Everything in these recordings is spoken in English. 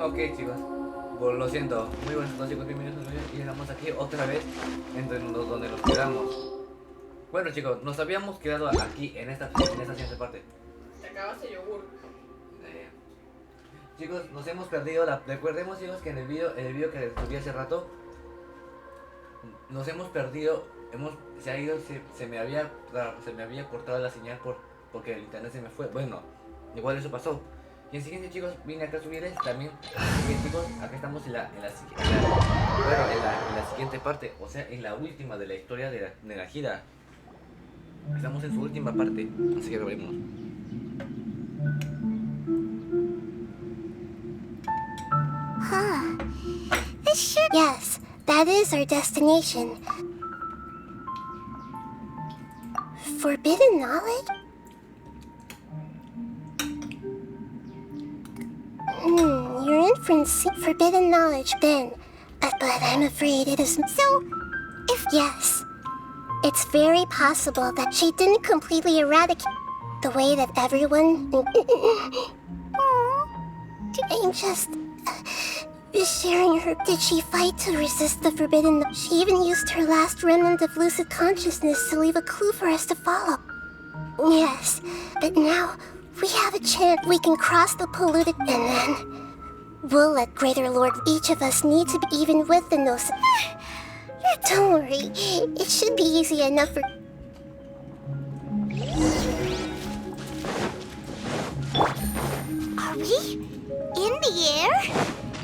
Ok, chicos. Pues lo siento. Muy buenas noches, chicos. Bienvenidos a un video. Y estamos aquí otra vez donde nos quedamos. Bueno, chicos, nos habíamos quedado aquí en esta siguiente parte. Te acabaste yogur. Chicos, nos hemos perdido. Recordemos, chicos, que en el video que subí hace rato, nos hemos perdido. Se me había cortado la señal porque el internet se me fue. Bueno, igual eso pasó. Y en siguiente, chicos, vine acá a subirles también. Así que, chicos, acá estamos en la siguiente parte, o sea, en la última de la historia de la gira. Estamos en su última parte, así que lo veremos. Yes, that is our destination. Forbidden knowledge? Your inference forbidden knowledge then. But I'm afraid it is so. Yes, it's very possible that she didn't completely eradicate the way that everyone. I'm just sharing her. Did she fight to resist the forbidden? She even used her last remnant of lucid consciousness to leave a clue for us to follow. Yes, but now we have a chance. We can cross the polluted, and then we'll let Greater Lord. Each of us need to be even with the Gnosis. Don't worry, it should be easy enough for. Are we in the air?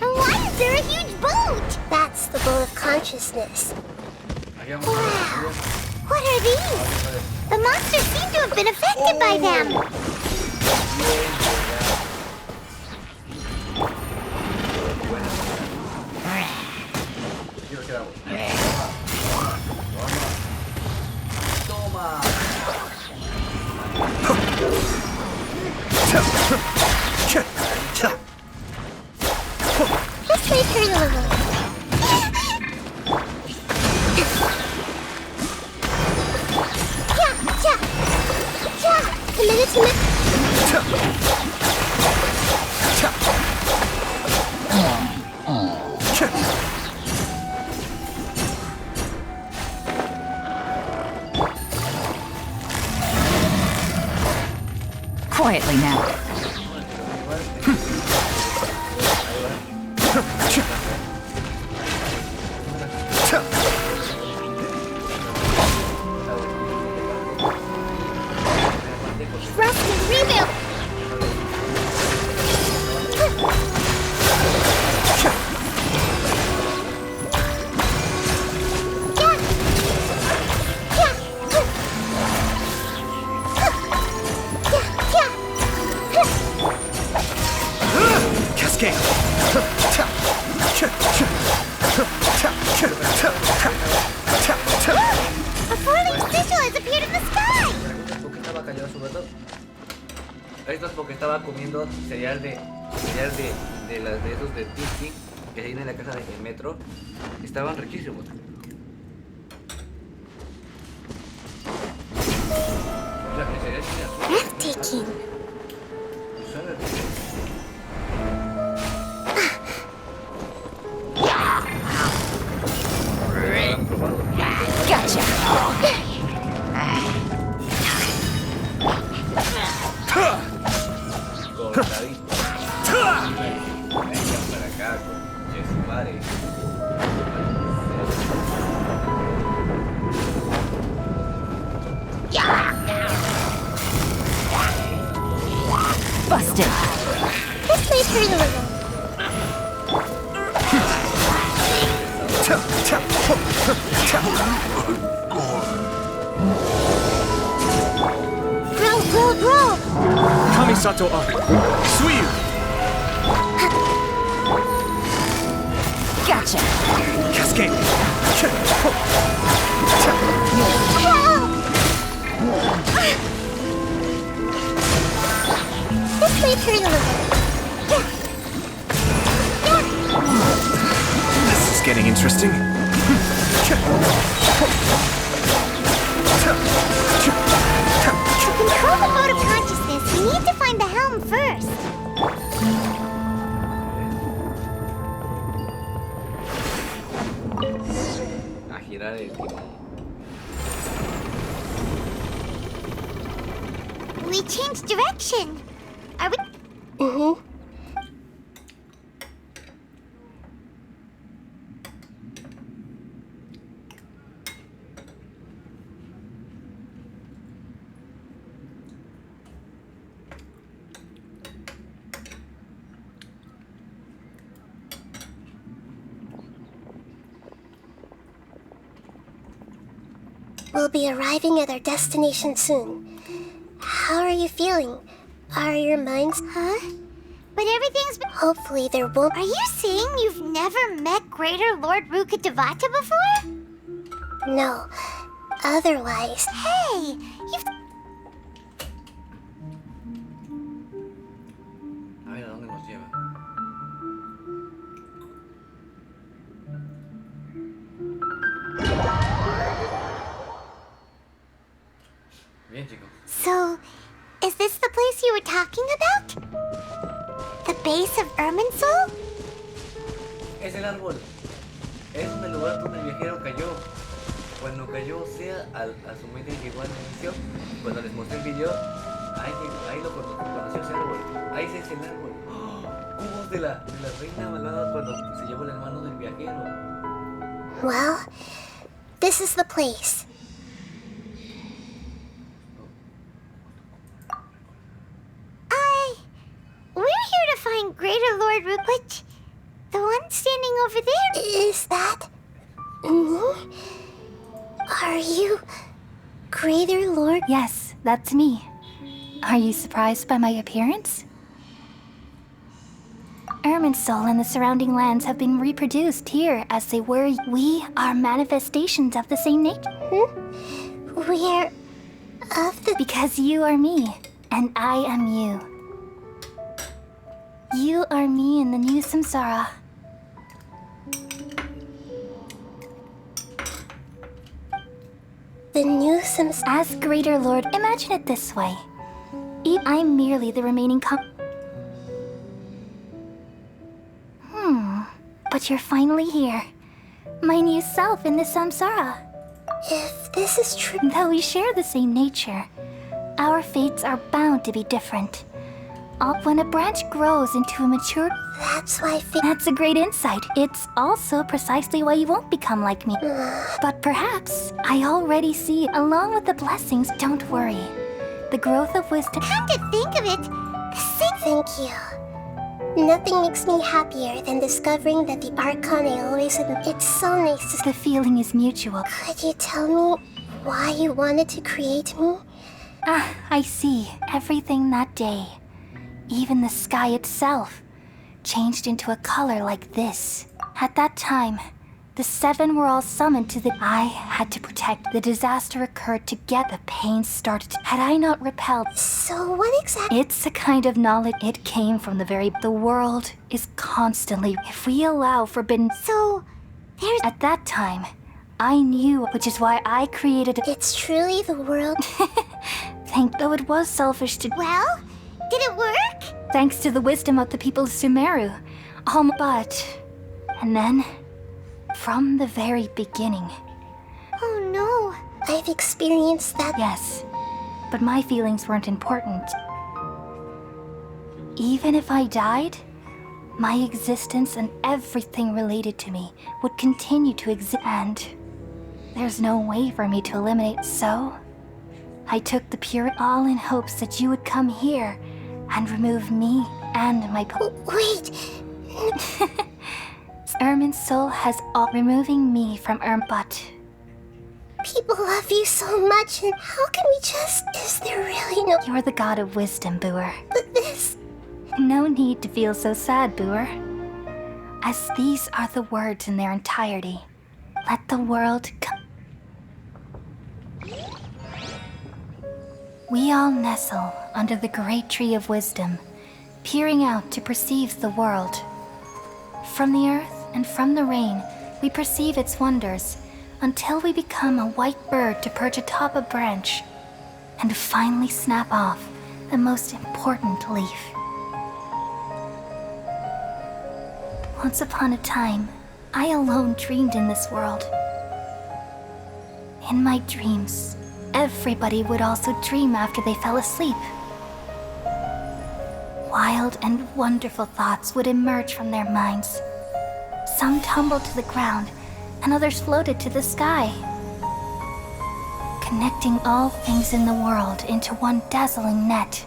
And why is there a huge boat? That's the boat of consciousness. Wow! What are these? The monsters seem to have been affected by them. Let's make her a little. Quietly now. Esto es porque estaba comiendo cereal de esos de Tiki que hay en la caja del metro. Estaban riquísimos. Breathtaking. Gotcha. Busted. This may hurt a little. Grow. Kamisato up. Suiyu. Gotcha. Cascade. This may hurt a little. This is getting interesting. To control the boat of consciousness, we need to find the helm first. girar el timón. We changed direction. Are we? Mm-hmm. We'll be arriving at our destination soon. How are you feeling? Are your minds... Huh? But everything's been... Hopefully there won't... Are you saying you've never met Greater Lord Rukkhadevata before? No. Otherwise... Hey! You've... A ver, ¿a dónde nos lleva? Bien, chicos. So, is this the place you were talking about? The base of Irminsul? Es el árbol. Es el lugar donde el viajero cayó. Cuando cayó, a su mente llegó al inicio. Cuando les mostré el video, ahí lo conoció ese árbol. Ahí ese es el árbol. ¡Oh! Cubos de la reina malvada cuando se llevó las manos del viajero. Well, this is the place. We're here to find Greater Lord Rukkhadevata. The one standing over there. Is that... me? Are you... Greater Lord... Yes, that's me. Are you surprised by my appearance? Irminsul and the surrounding lands have been reproduced here as they were. We are manifestations of the same nature. We're... of the... Because you are me, and I am you. You are me in the new samsara. The new samsara... As Greater Lord, imagine it this way. I'm merely the remaining But you're finally here. My new self in the samsara. If this is true... Though we share the same nature, our fates are bound to be different. When a branch grows into a mature... That's why... That's a great insight. It's also precisely why you won't become like me. But perhaps I already see, along with the blessings, don't worry. The growth of wisdom... Come to think of it, Thank you. Nothing makes me happier than discovering that the arconte always... It's so nice to... The feeling is mutual. Could you tell me why you wanted to create me? Ah, I see. Everything that day, even the sky itself, changed into a color like this. At that time, the seven were all summoned to the... I had to protect. The disaster occurred to get the pain started. Had I not repelled... So what exactly... It's a kind of knowledge. It came from the very... The world is constantly... If we allow forbidden... So, there's... At that time, I knew, which is why I created... It's truly the world... Though it was selfish to... Well, did it work? Thanks to the wisdom of the people of Sumeru. But... And then... From the very beginning... Oh no, I've experienced that... Yes, but my feelings weren't important. Even if I died, my existence and everything related to me would continue to exist, and there's no way for me to eliminate. So, I took the pure all in hopes that you would come here and remove me and my... Wait... Irminsul has all... Removing me from but... People love you so much, and how can we just... Is there really no... You're the god of wisdom, Booer. But this... No need to feel so sad, Booer. As these are the words in their entirety. Let the world come. We all nestle under the great tree of wisdom, peering out to perceive the world. From the earth and from the rain, we perceive its wonders, until we become a white bird to perch atop a branch, and finally snap off the most important leaf. Once upon a time, I alone dreamed in this world. In my dreams, everybody would also dream after they fell asleep. Wild and wonderful thoughts would emerge from their minds. Some tumbled to the ground, and others floated to the sky, connecting all things in the world into one dazzling net.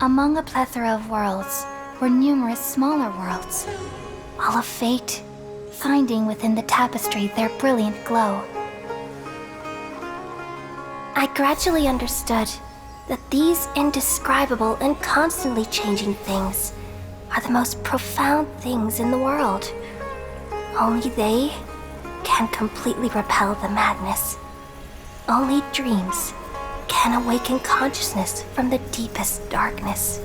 Among a plethora of worlds were numerous smaller worlds, all of fate, finding within the tapestry their brilliant glow. I gradually understood that these indescribable and constantly changing things are the most profound things in the world. Only they can completely repel the madness. Only dreams can awaken consciousness from the deepest darkness.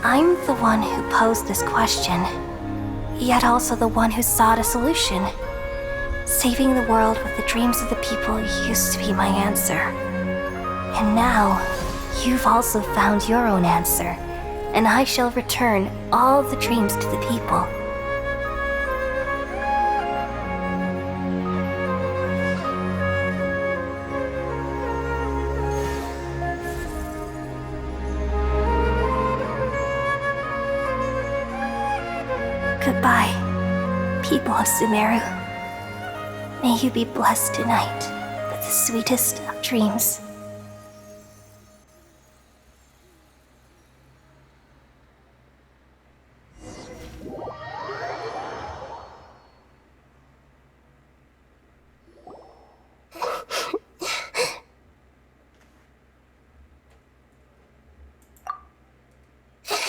I'm the one who posed this question, yet also the one who sought a solution. Saving the world with the dreams of the people used to be my answer. And now, you've also found your own answer, and I shall return all the dreams to the people. Goodbye, people of Sumeru. May you be blessed tonight with the sweetest of dreams.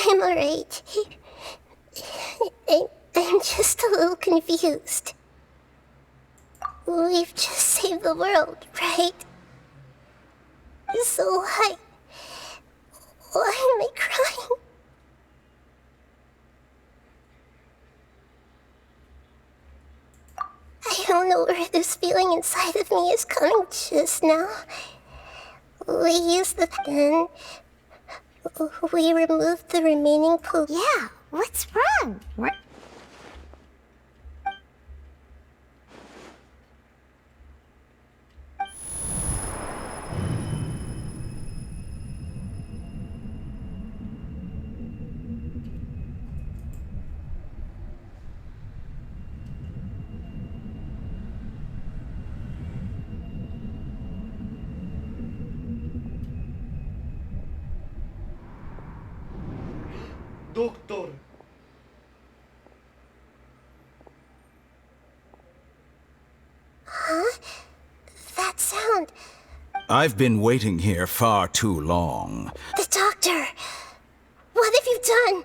I'm alright. I'm just a little confused. We've just saved the world, right? So why am I crying? I don't know where this feeling inside of me is coming just now. We used the pen. We removed the remaining poop. Yeah, what's wrong? Doctor. Huh? That sound. I've been waiting here far too long. The doctor. What have you done?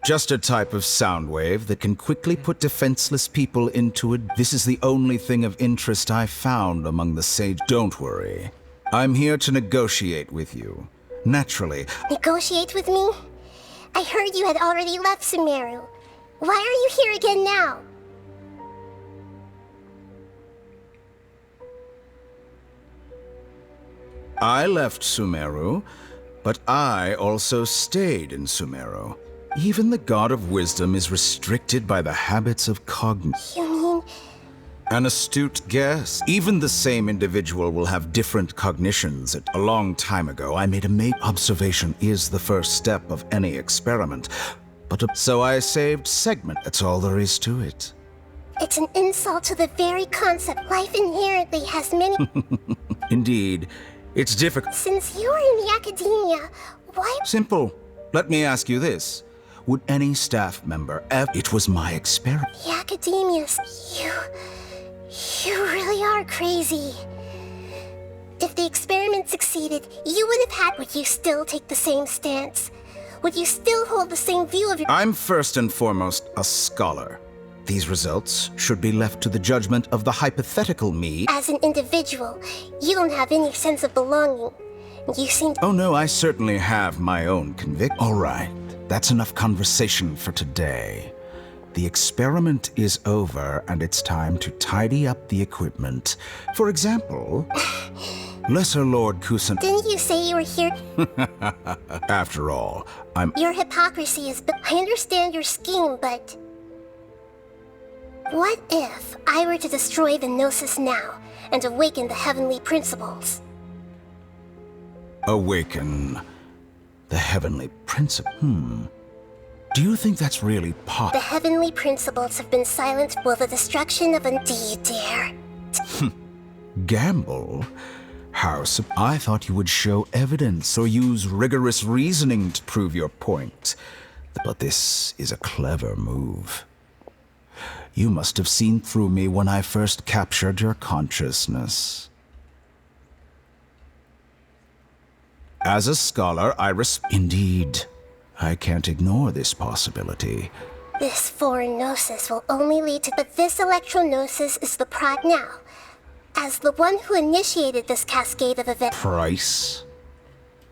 Just a type of sound wave that can quickly put defenseless people into it. This is the only thing of interest I found among the sage. Don't worry. I'm here to negotiate with you. Naturally. Negotiate with me? I heard you had already left Sumeru. Why are you here again now? I left Sumeru, but I also stayed in Sumeru. Even the God of Wisdom is restricted by the habits of cognition. You mean... An astute guess. Even the same individual will have different cognitions. A long time ago, I made a observation is the first step of any experiment. So I saved segment. That's all there is to it. It's an insult to the very concept life inherently has many... Indeed. It's difficult. Since you were in the academia, why... Simple. Let me ask you this. Would any staff member ever... It was my experiment. The academias, You really are crazy. If the experiment succeeded, you would have had... Would you still take the same stance? Would you still hold the same view of your... I'm first and foremost a scholar. These results should be left to the judgment of the hypothetical me. As an individual, you don't have any sense of belonging. You seem... Oh no, I certainly have my own conviction. All right, that's enough conversation for today. The experiment is over, and it's time to tidy up the equipment. For example, Lesser Lord Kusan. Didn't you say you were here? After all, Your hypocrisy is... I understand your scheme, but... What if I were to destroy the Gnosis now and awaken the heavenly principles? Awaken the heavenly principle. Do you think that's really The possible? heavenly principles have been silent while the destruction of a... Do you dare? Gamble? I thought you would show evidence or use rigorous reasoning to prove your point. But this is a clever move. You must have seen through me when I first captured your consciousness. As a scholar, Indeed, I can't ignore this possibility. This foreign gnosis will only lead to... But this electro-gnosis is the product now. As the one who initiated this cascade of events... Price?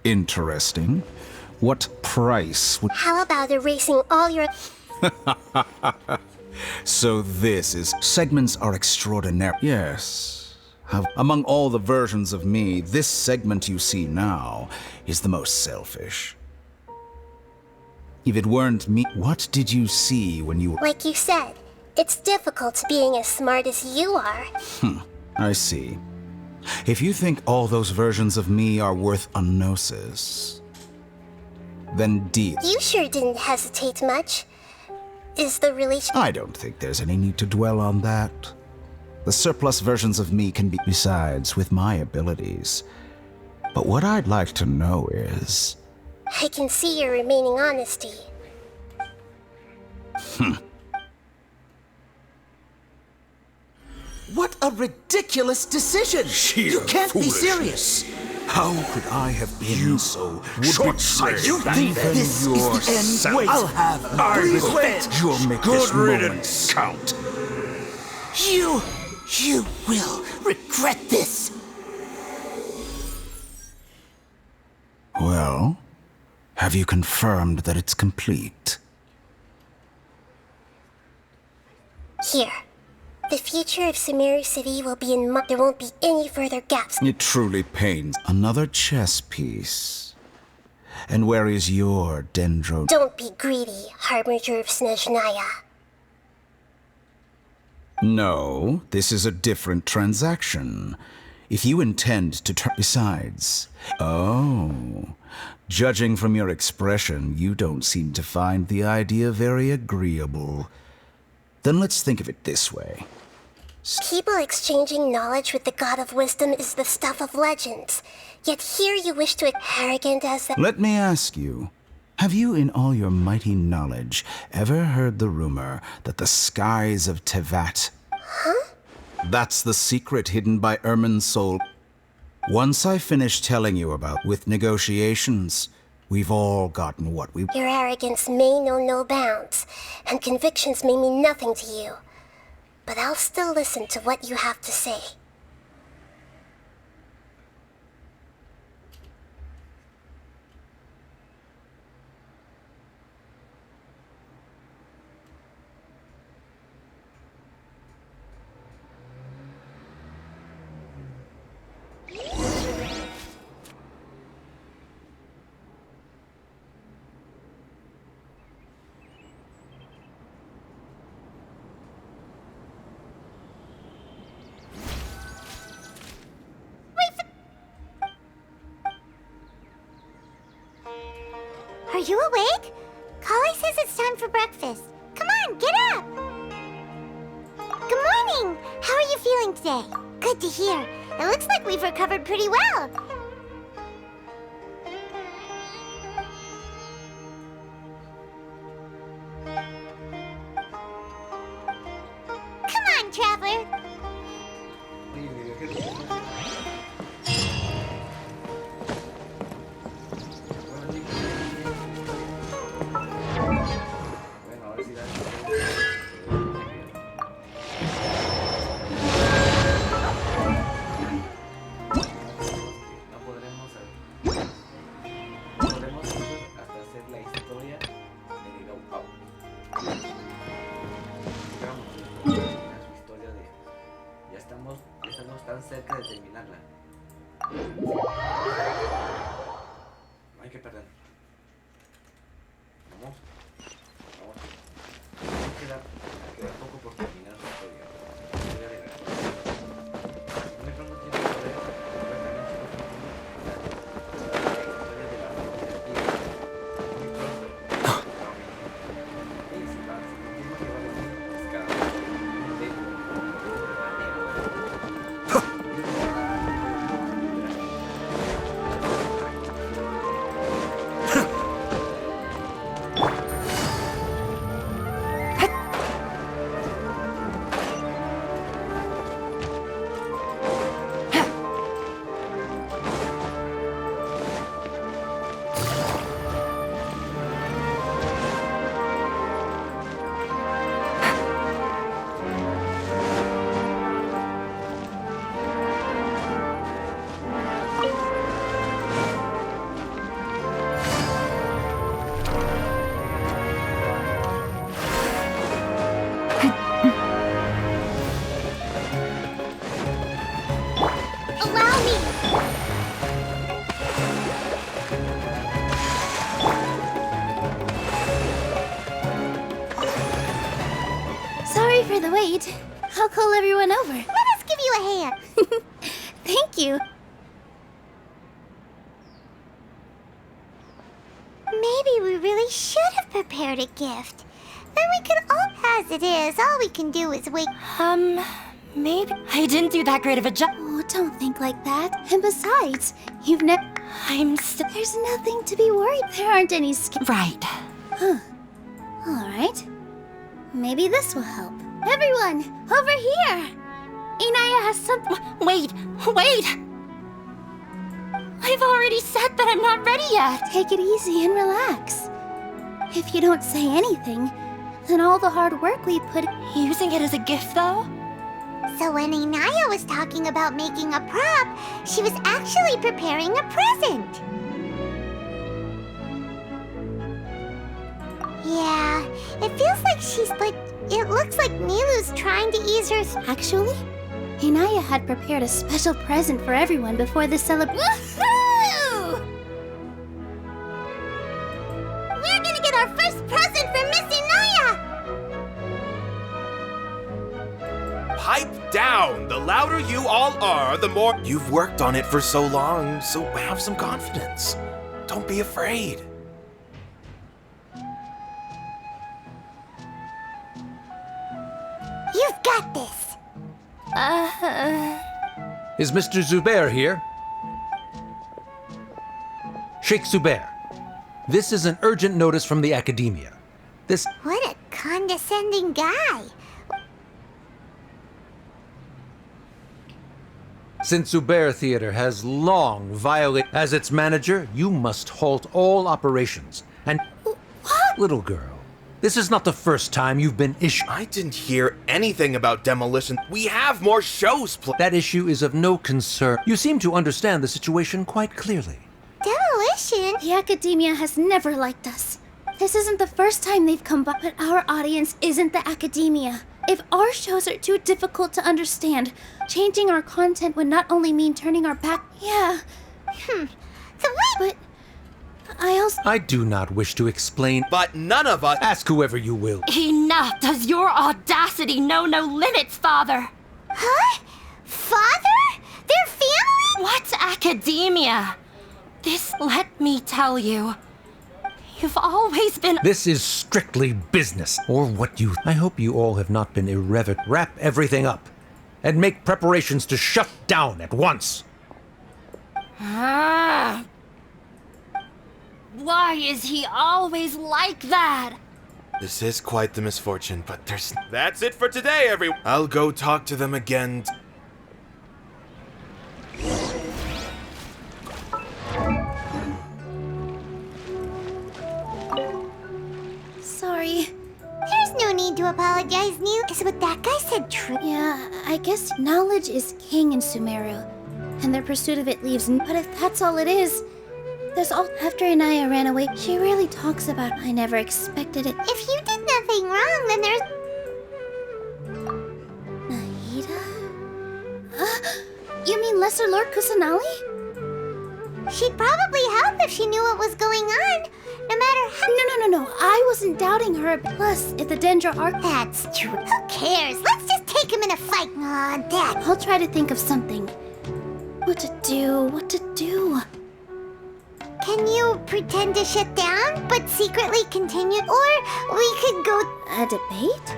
Interesting. What price would... How about erasing all your... So this is... Segments are extraordinary. Yes. Among all the versions of me, this segment you see now is the most selfish. If it weren't me, what did you see when you... Like you said, it's difficult being as smart as you are. I see. If you think all those versions of me are worth a gnosis, then deal. You sure didn't hesitate much. Is the relation... I don't think there's any need to dwell on that. The surplus versions of me can be... Besides, with my abilities. But what I'd like to know is... I can see your remaining honesty. What a ridiculous decision! You can't be serious! How could I have been so short-sighted? You think this is the end? Wait, I'll have... Please wait! You'll make this moment count. You will regret this! Well, have you confirmed that it's complete? Here. The future of Sumeru City will be in... There won't be any further gaps. It truly pains. Another chess piece. And where is your dendro? Don't be greedy, Harbinger of Snezhnaya. No, this is a different transaction. If you intend to turn... Besides... Oh... Judging from your expression, you don't seem to find the idea very agreeable. Then let's think of it this way. People exchanging knowledge with the God of Wisdom is the stuff of legends. Yet here you wish to... Arrogant as the... Let me ask you, have you in all your mighty knowledge ever heard the rumor that the skies of Tevat... Huh? That's the secret hidden by Ermin's soul. Once I finish telling you about with negotiations, we've all gotten what we... Your arrogance may know no bounds, and convictions may mean nothing to you. But I'll still listen to what you have to say. Are you awake? Kali says it's time for breakfast. Come on, get up! Good morning! How are you feeling today? Good to hear. It looks like we've recovered pretty well. Come on, traveler. Bueno, a ver si da... No podremos hasta hacer la historia de Gau. Wait, I'll call everyone over. Let us give you a hand. Thank you. Maybe we really should have prepared a gift. Then we could all, as it is, all we can do is wait. Maybe I didn't do that great of a job. Oh, don't think like that. And besides, you've never... There's nothing to be worried. There aren't any Right. Huh. All right. Maybe this will help. Everyone, over here! Inaya has something... Wait! I've already said that I'm not ready yet! Take it easy and relax. If you don't say anything, then all the hard work we put... Using it as a gift, though? So when Inaya was talking about making a prop, she was actually preparing a present. Yeah, it feels like it looks like Nilu's trying to ease her... Actually, Inaya had prepared a special present for everyone before the celebration. Woohoo! We're gonna get our first present from Miss Inaya! Pipe down! The louder you all are, the more... You've worked on it for so long, so have some confidence. Don't be afraid. You've got this! Is Mr. Zubair here? Sheikh Zubair, this is an urgent notice from the Academia. What a condescending guy! Since Zubair Theater has long violated... As its manager, you must halt all operations. And... What? Little girl, this is not the first time you've been issued... I didn't hear anything about demolition. We have more shows planned. That issue is of no concern. You seem to understand the situation quite clearly. Demolition? The Academia has never liked us. This isn't the first time they've come by, but our audience isn't the Academia. If our shows are too difficult to understand, changing our content would not only mean turning our back... Yeah. So wait... But... I do not wish to explain... But none of us... Ask whoever you will. Enough! Does your audacity know no limits, Father? Huh? Father? Their family? What academia? This, let me tell you, you've always been... This is strictly business, or what you... I hope you all have not been irreverent. Wrap everything up, and make preparations to shut down at once. Why is he always like that? This is quite the misfortune, but there's... That's it for today, everyone. I'll go talk to them again. Sorry. There's no need to apologize, Neil. Is what that guy said true? Yeah, I guess knowledge is king in Sumeru, and their pursuit of it leaves... But if that's all it is, there's all... After Inaya ran away, she really talks about I never expected it. If you did nothing wrong, then there's... Nahida? You mean Lesser Lord Kusanali? She'd probably help if she knew what was going on, no matter how... No. I wasn't doubting her. Plus, if the dendro are... That's true. Who cares? Let's just take him in a fight. Aw, Dad. I'll try to think of something. What to do? Can you pretend to shut down, but secretly continue? Or we could go... A debate?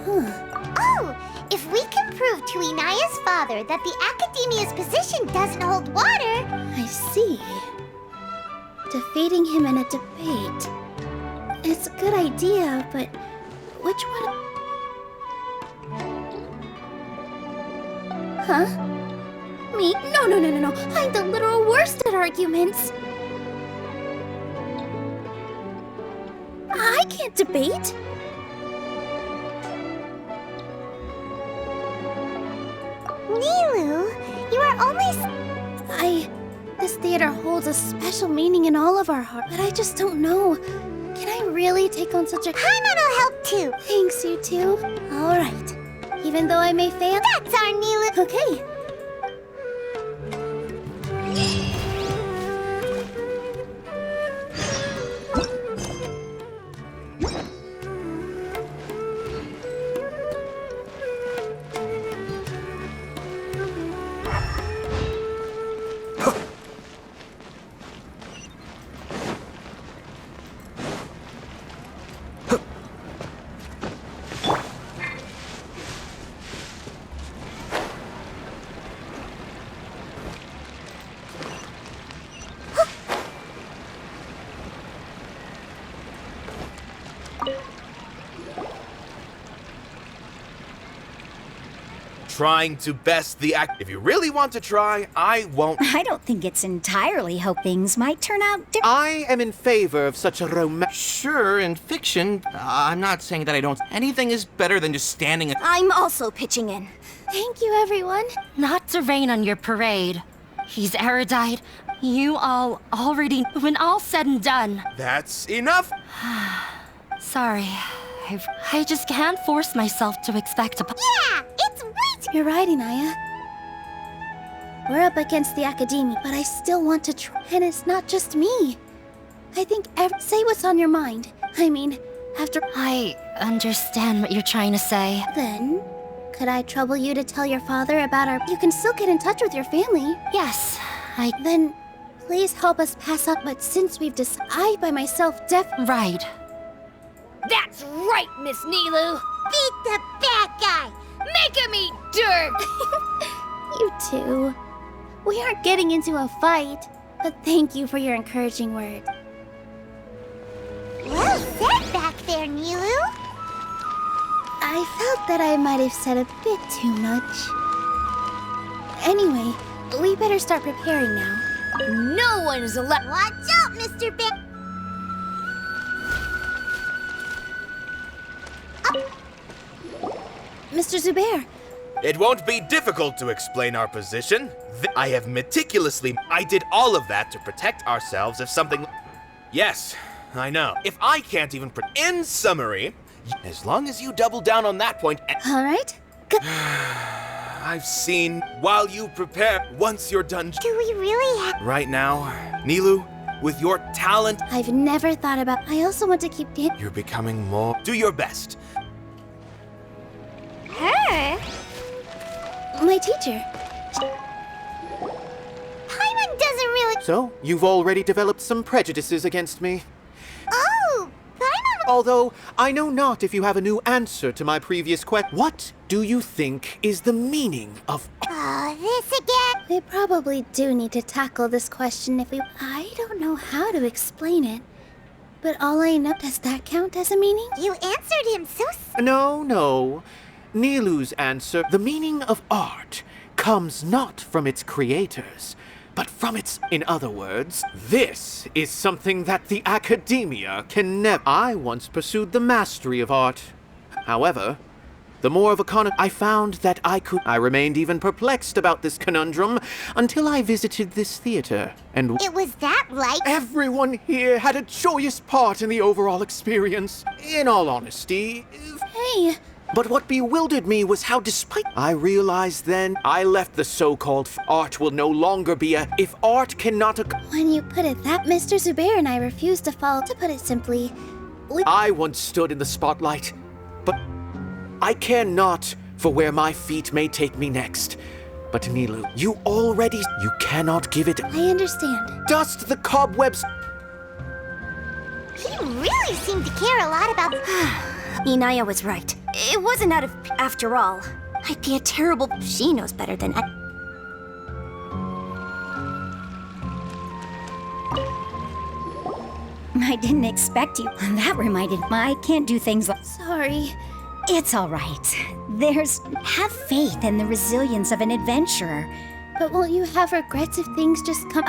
Huh. Oh! If we can prove to Inaya's father that the Academia's position doesn't hold water... I see. Defeating him in a debate. It's a good idea, but which one... Huh? Me? No. I'm the literal worst at arguments. I can't debate. Nilu, you are always... This theater holds a special meaning in all of our hearts, but I just don't know. Can I really take on such a... Haimon'll help too. Thanks, you two. All right. Even though I may fail... That's our Nilu. Okay. trying to best the act. If you really want to try, I won't. I don't think it's entirely hope things might turn out different. I am in favor of such a Sure, in fiction, I'm not saying that I don't. Anything is better than just standing. I'm also pitching in. Thank you, everyone. Not to rain on your parade. He's erudite. You all already, when all said and done. That's enough. Sorry. I just can't force myself to expect a. Yeah, it's right. You're right, Inaya. We're up against the academia, but I still want to try. And it's not just me. I think say what's on your mind. I mean, after. I understand what you're trying to say. Then, could I trouble you to tell your father about our. You can still get in touch with your family. Yes, Then, please help us pass up. But since we've I by myself Right. That's right, Miss Nilu. Beat the bad guy. Make him eat dirt. You too. We aren't getting into a fight, but thank you for your encouraging word. Well said back there, Nilu. I felt that I might have said a bit too much. Anyway, we better start preparing now. No one's allowed. Watch out, Mr. Big. Mr. Zubair, It won't be difficult to explain our position. I have meticulously. I did all of that to protect ourselves if something. Yes, I know. If I can't even. In summary, as long as you double down on that point. all right? I've seen. While you prepare, once you're done. Do we really have... Right now, Nilu, with your talent, I've never thought about. I also want to keep you're becoming more. Do your best. Her? my teacher. Paimon doesn't really... So, you've already developed some prejudices against me. Oh, Paimon... Although, I know not if you have a new answer to my previous question. What do you think is the meaning of... Oh, this again? We probably do need to tackle this question if we... I don't know how to explain it. But all I know... Does that count as a meaning? You answered him so... No. Nilu's answer, the meaning of art, comes not from its creators, but from its... In other words, this is something that the academia can never... I once pursued the mastery of art. However, the more of a I found that I could... I remained even perplexed about this conundrum until I visited this theater, and... It was that like... Everyone here had a joyous part in the overall experience. In all honesty... Hey... But what bewildered me was how despite... I realized then I left the so-called art will no longer be a... If art cannot... When you put it that, Mr. Zubair and I refuse to follow. To put it simply... I once stood in the spotlight, but I care not for where my feet may take me next. But Nilu, you already... You cannot give it... I understand. Dust the cobwebs... He really seemed to care a lot about... Inaya was right. It wasn't out of... After all, I'd be a terrible... She knows better than I... I didn't expect you. That reminded me, I can't do things like... Sorry. It's all right. Have faith in the resilience of an adventurer. But won't you have regrets if things just come...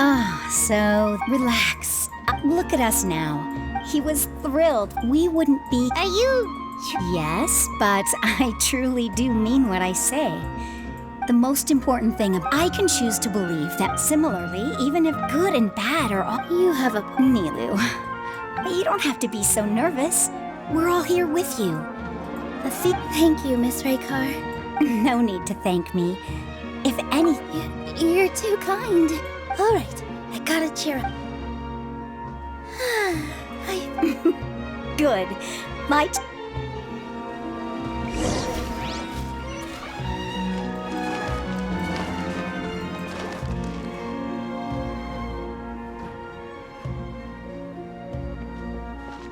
So relax. Look at us now. He was thrilled. We wouldn't be... Are you... Yes, but I truly do mean what I say. The most important thing, I can choose to believe that similarly, even if good and bad are all... You have a... Nilu, you don't have to be so nervous. We're all here with you. Thank you, Miss Raykar. No need to thank me. If any... You're too kind. All right, I gotta cheer up. Good.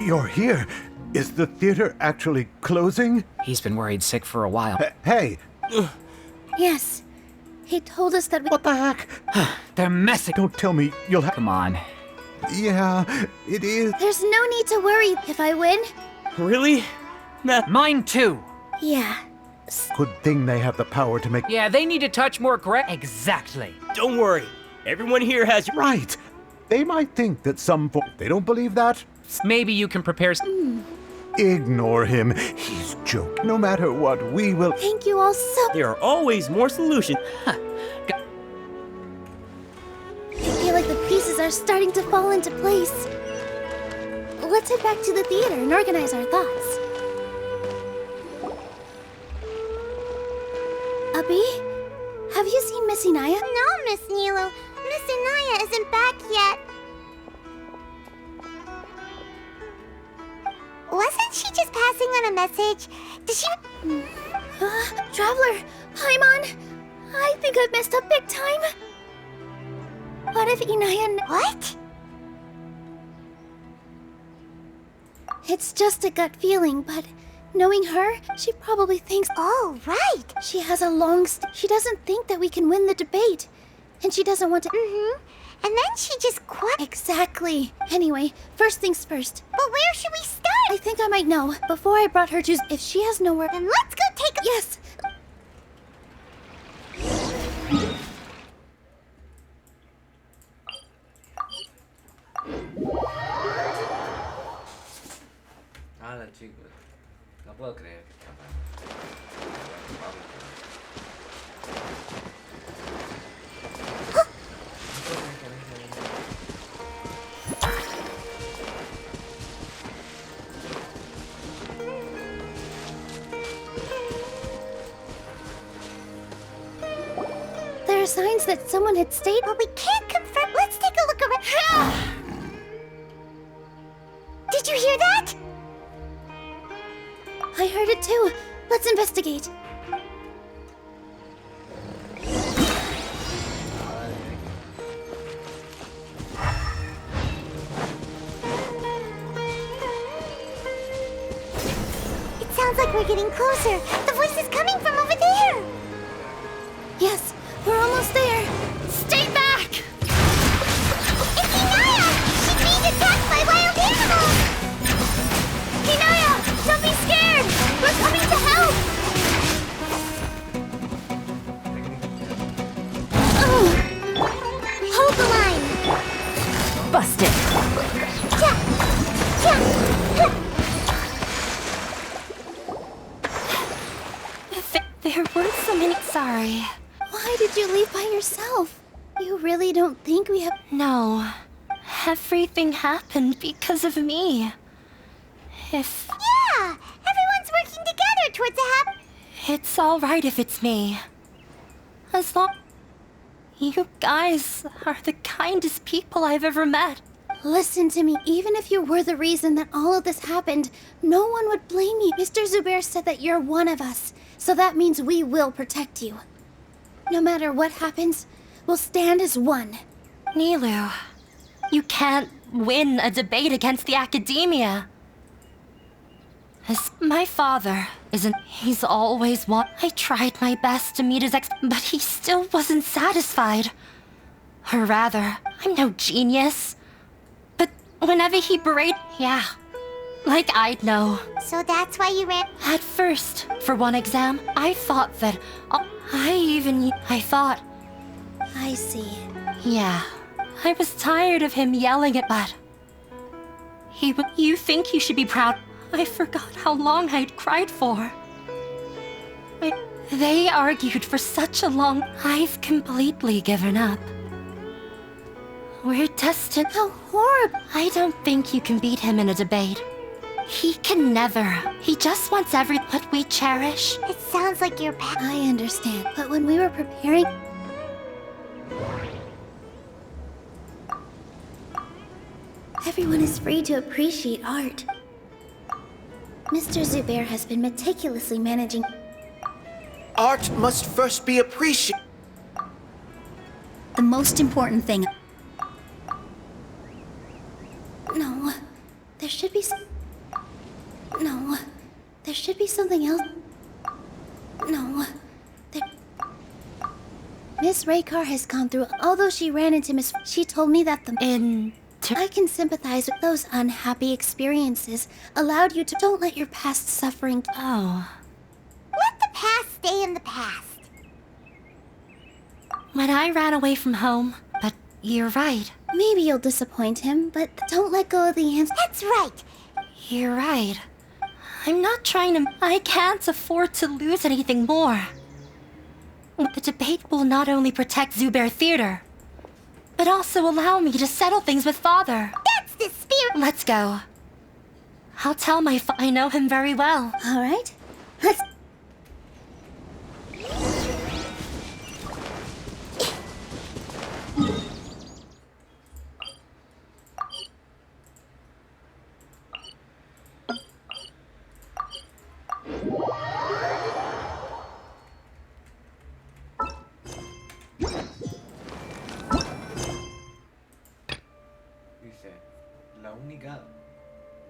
You're here. Is the theater actually closing? He's been worried sick for a while. Hey! Yes. He told us that we... What the heck? They're messing. Don't tell me you'll have... Come on. Yeah, it is. There's no need to worry if I win. Really? Mine too. Yeah. Good thing they have the power to make. Yeah, they need to touch more Exactly. Don't worry. Everyone here has... Right. They might think that they don't believe that? Maybe you can prepare... Ignore him. He's joking. No matter what, we will... Thank you all so... There are always more solutions. I feel like the pieces are starting to fall into place. Let's head back to the theater and organize our thoughts. Abby? Have you seen Miss Inaya? No, Miss Nilo. Miss Inaya isn't back yet. Wasn't she just passing on a message? Did she... Traveler, Paimon, I think I've messed up big time. What if Inaya... What? It's just a gut feeling, but knowing her, she probably thinks... Oh, right. She has a long... She doesn't think that we can win the debate. And she doesn't want to... Mm-hmm. And then she just quit. Exactly. Anyway, first things first. But where should we start? I think I might know. Before I brought her to... If she has nowhere... Then let's go take a... Yes! Hola, chicos. No puedo creer que There are signs that someone had stayed, but we can't confirm. Let's take a look around. Did you hear that? I heard it too. Let's investigate. It sounds like we're getting closer. The voice is coming from over there. Yes, we're almost there. Stay back! It's Inaya! She's being attacked by wild animals! Inaya, don't be scared! We're coming to help! Hold the line! Busted. There weren't so many... Sorry. Why did you leave by yourself? You really don't think we have... No. Everything happened because of me. Yeah! Everyone's working together towards a It's alright if it's me. As long... You guys are the kindest people I've ever met. Listen to me. Even if you were the reason that all of this happened, no one would blame you. Mr. Zubair said that you're one of us, so that means we will protect you. No matter what happens, we'll stand as one. Nilu, you can't win a debate against the academia. As my father isn't... He's always I tried my best to meet his but he still wasn't satisfied. Or rather, I'm no genius. But whenever he berated... Yeah, like I'd know. So that's why you ran... At first, for one exam, I thought that... I thought... I see. Yeah, I was tired of him yelling at but... You think you should be proud... I forgot how long I'd cried for. They argued for such a long... I've completely given up. We're destined... How horrible! I don't think you can beat him in a debate. He can never. He just wants what we cherish. It sounds like you're... I understand, but when we were preparing... Everyone is free to appreciate art. Mr. Zubair has been meticulously managing... Art must first be appreciated. The most important thing... No, there should be No, there should be something else. No, Miss Raykar has gone through... Although she ran into Miss... She told me that I can sympathize with those unhappy experiences allowed you to... Don't let your past suffering... Oh. Let the past stay in the past. When I ran away from home, but you're right. Maybe you'll disappoint him, but don't let go of the answer. That's right. You're right. I'm not trying to... I can't afford to lose anything more. The debate will not only protect Zubair Theater, but also allow me to settle things with Father. That's the spirit. Let's go. I'll tell my I know him very well. All right. Let's... Dice, la única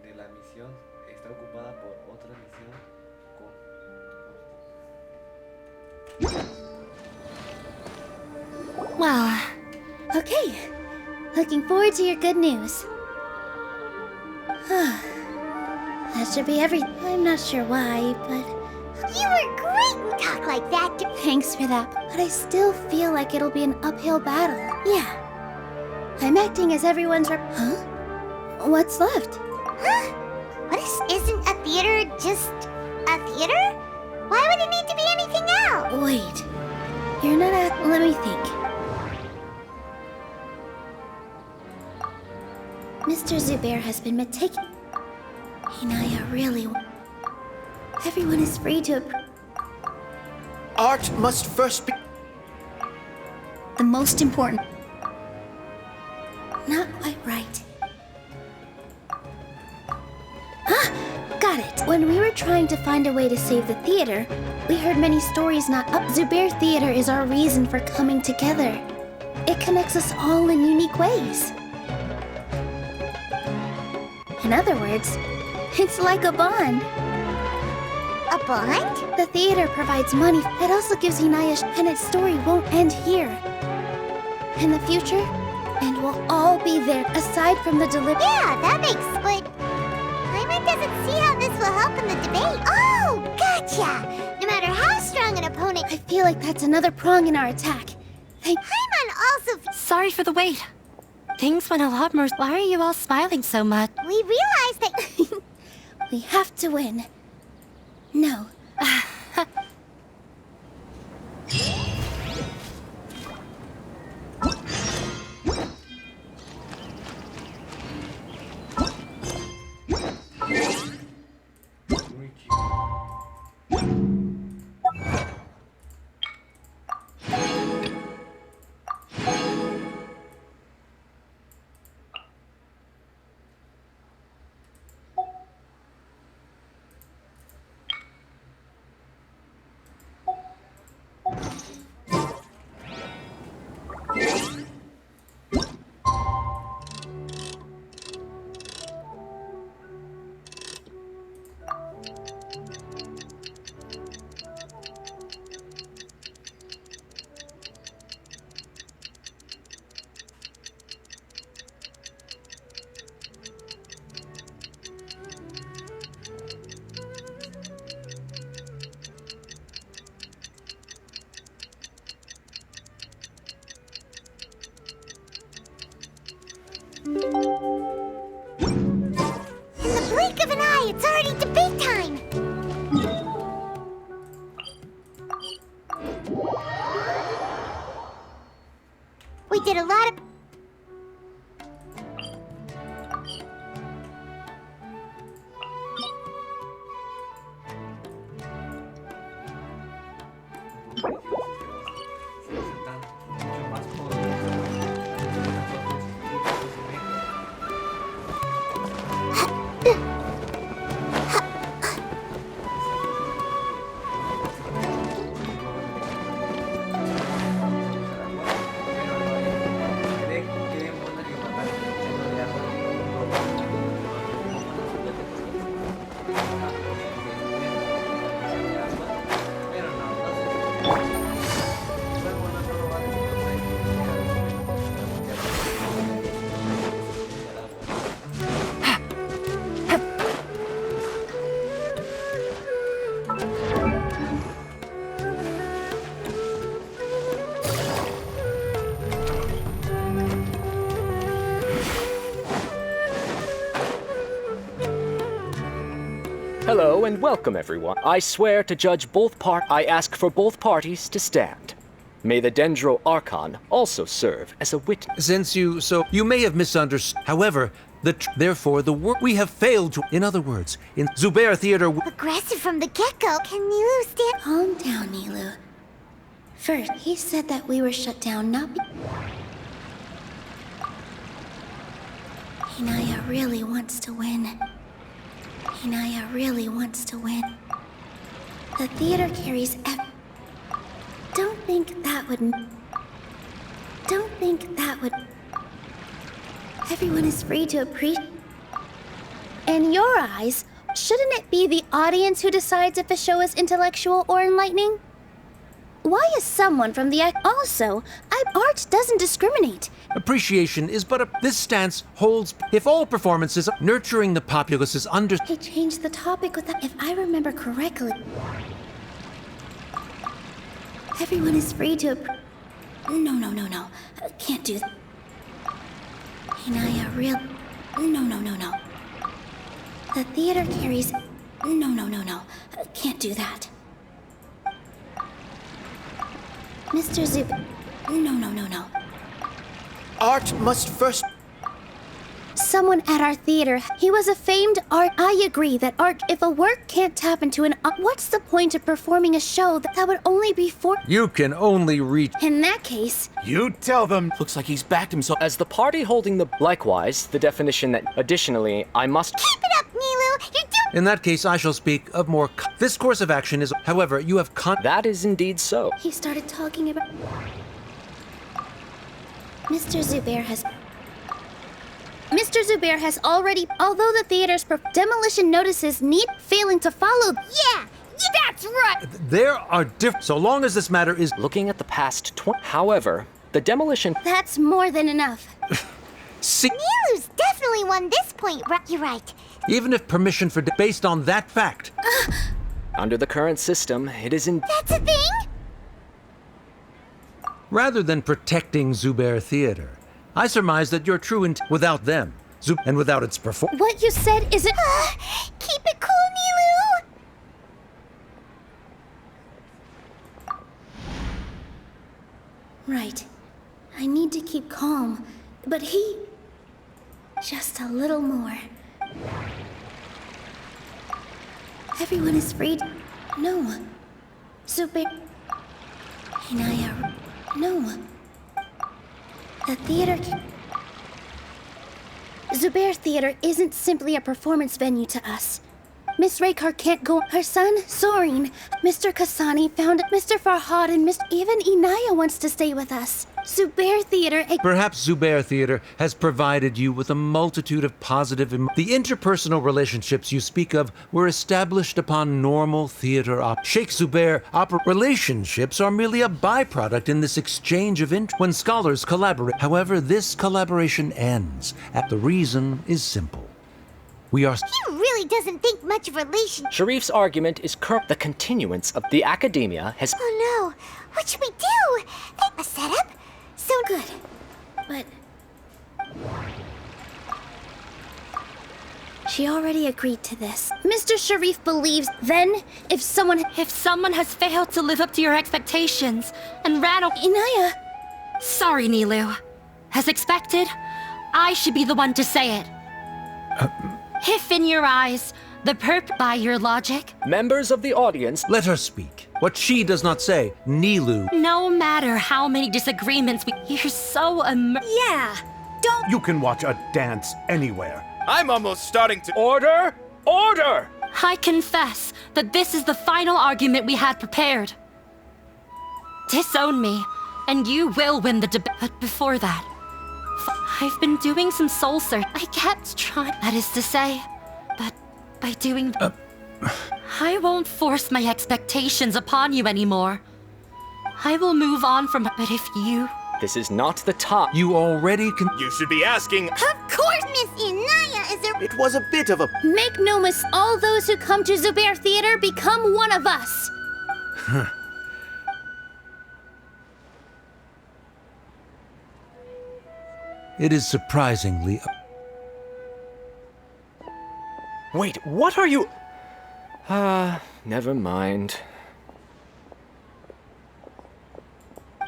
de la misión está ocupada por otra misión con... Well, Okay. Looking forward to your good news. That should be everything. I'm not sure why, but... You were great and talk like that. Thanks for that. But I still feel like it'll be an uphill battle. Yeah. I'm acting as everyone's Huh? What's left? Huh? What is... Isn't a theater just a theater? Why would it need to be anything else? Wait. You're not Let me think. Mr. Zubair has been meticulous. Hinaya really... Everyone is free to... Art must first be... The most important... Not quite right. Ah! Got it! When we were trying to find a way to save the theater, we heard many stories not up. Zubair Theater is our reason for coming together. It connects us all in unique ways. In other words, it's like a bond. A bond? The theater provides money. It also gives Hinaya, and its story won't end here. In the future, and we'll all be there, aside from the delivery. Yeah, that makes... But... Paimon doesn't see how this will help in the debate. Oh, gotcha! No matter how strong an opponent... I feel like that's another prong in our attack. Paimon also... Sorry for the wait. Things went a lot more... Why are you all smiling so much? We realized that... We have to win. No. In the blink of an eye, it's already debate time! We did a lot of... Hello and welcome, everyone. I swear to judge both I ask for both parties to stand. May the Dendro Archon also serve as a witness. Since you may have misunderstood. However, therefore the work we have failed to. In other words, in Zubair Theater. Aggressive from the get-go. Can Nilu stand? Calm down, Nilu. First, he said that we were shut down, not be- Hinaya really wants to win. Hinaya really wants to win. The theater carries Don't think that would... Everyone is free to appreciate... In your eyes, shouldn't it be the audience who decides if a show is intellectual or enlightening? Why is someone from the Also, art doesn't discriminate. Appreciation is but a. This stance holds if all performances nurturing the populace is under. He changed the topic with that. If I remember correctly, everyone is free to. No. Can't do that. Hinaya, real. No. The theater carries. No. Can't do that. Mr. Zup. No. Art must first... Someone at our theater, he was a famed art. I agree that art, if a work can't tap into an what's the point of performing a show that would only be for... You can only reach... In that case... You tell them... Looks like he's backed himself. As the party holding the... Likewise, the definition that... Additionally, I must... Keep it up, Nilu! You're doing... In that case, I shall speak of more... This course of action is... However, you have That is indeed so. He started talking about... Mr. Zubair has already... Although the theater's demolition notices need failing to follow... Yeah, that's right! There are So long as this matter is... Looking at the past... However, the demolition... That's more than enough. See... Nilu's definitely won this point, you're right. Even if permission for... Based on that fact... Under the current system, it is in... That's a thing? Rather than protecting Zubair Theater, I surmise that you're true without them, and without its performance. What you said isn't... Keep it cool, Nilu! Right. I need to keep calm, but he... Just a little more. Everyone is free to... No. Zubair... Hinaya... No. The theater... Zubair Theater isn't simply a performance venue to us. Miss Raykar can't go. Her son, Sorin, Mr. Kasani found it. Mr. Farhad and even Inaya wants to stay with us. Zubair Theater... Perhaps Zubair Theater has provided you with a multitude of positive... The interpersonal relationships you speak of were established upon normal theater Sheikh Zubair relationships are merely a byproduct in this exchange of when scholars collaborate. However, this collaboration ends. The reason is simple. We are... He really doesn't think much of relation... Sharif's argument is the continuance of the academia has... Oh no! What should we do? A setup? So good. But... She already agreed to this. Mr. Sharif believes, then, if someone has failed to live up to your expectations and ran away... Inaya! Sorry, Nilu. As expected, I should be the one to say it. If in your eyes, by your logic... Members of the audience... Let her speak. What she does not say, Nilu... No matter how many disagreements you're so Yeah! Don't... You can watch a dance anywhere. I'm almost starting to... Order! Order! I confess that this is the final argument we had prepared. Disown me, and you will win the debate. But before that... I've been doing some soul search. I kept trying. That is to say, but by doing I won't force my expectations upon you anymore. I will move on from. But if you... This is not the top. You already can... You should be asking... Of course, Miss Inaya is a... It was a bit of a... Make no mistake, all those who come to Zubair Theater become one of us. It is surprisingly... Wait, what are you... Never mind.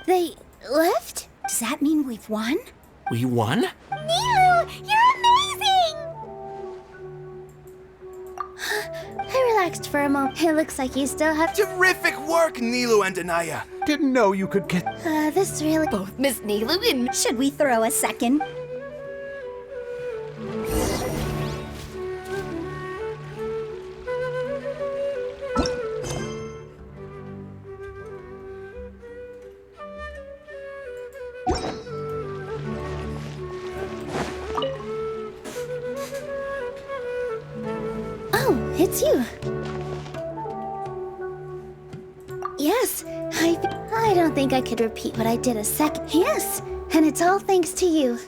They left? Does that mean we've won? We won? Nilu, you're amazing! I relaxed for a moment. It looks like you still have Terrific work, Nilu and Anaya. Didn't know you could get... this really... Both Miss Nilu and... Should we throw a second? Oh, it's you. Yes, I don't think I could repeat what I did a second. Yes, and it's all thanks to you.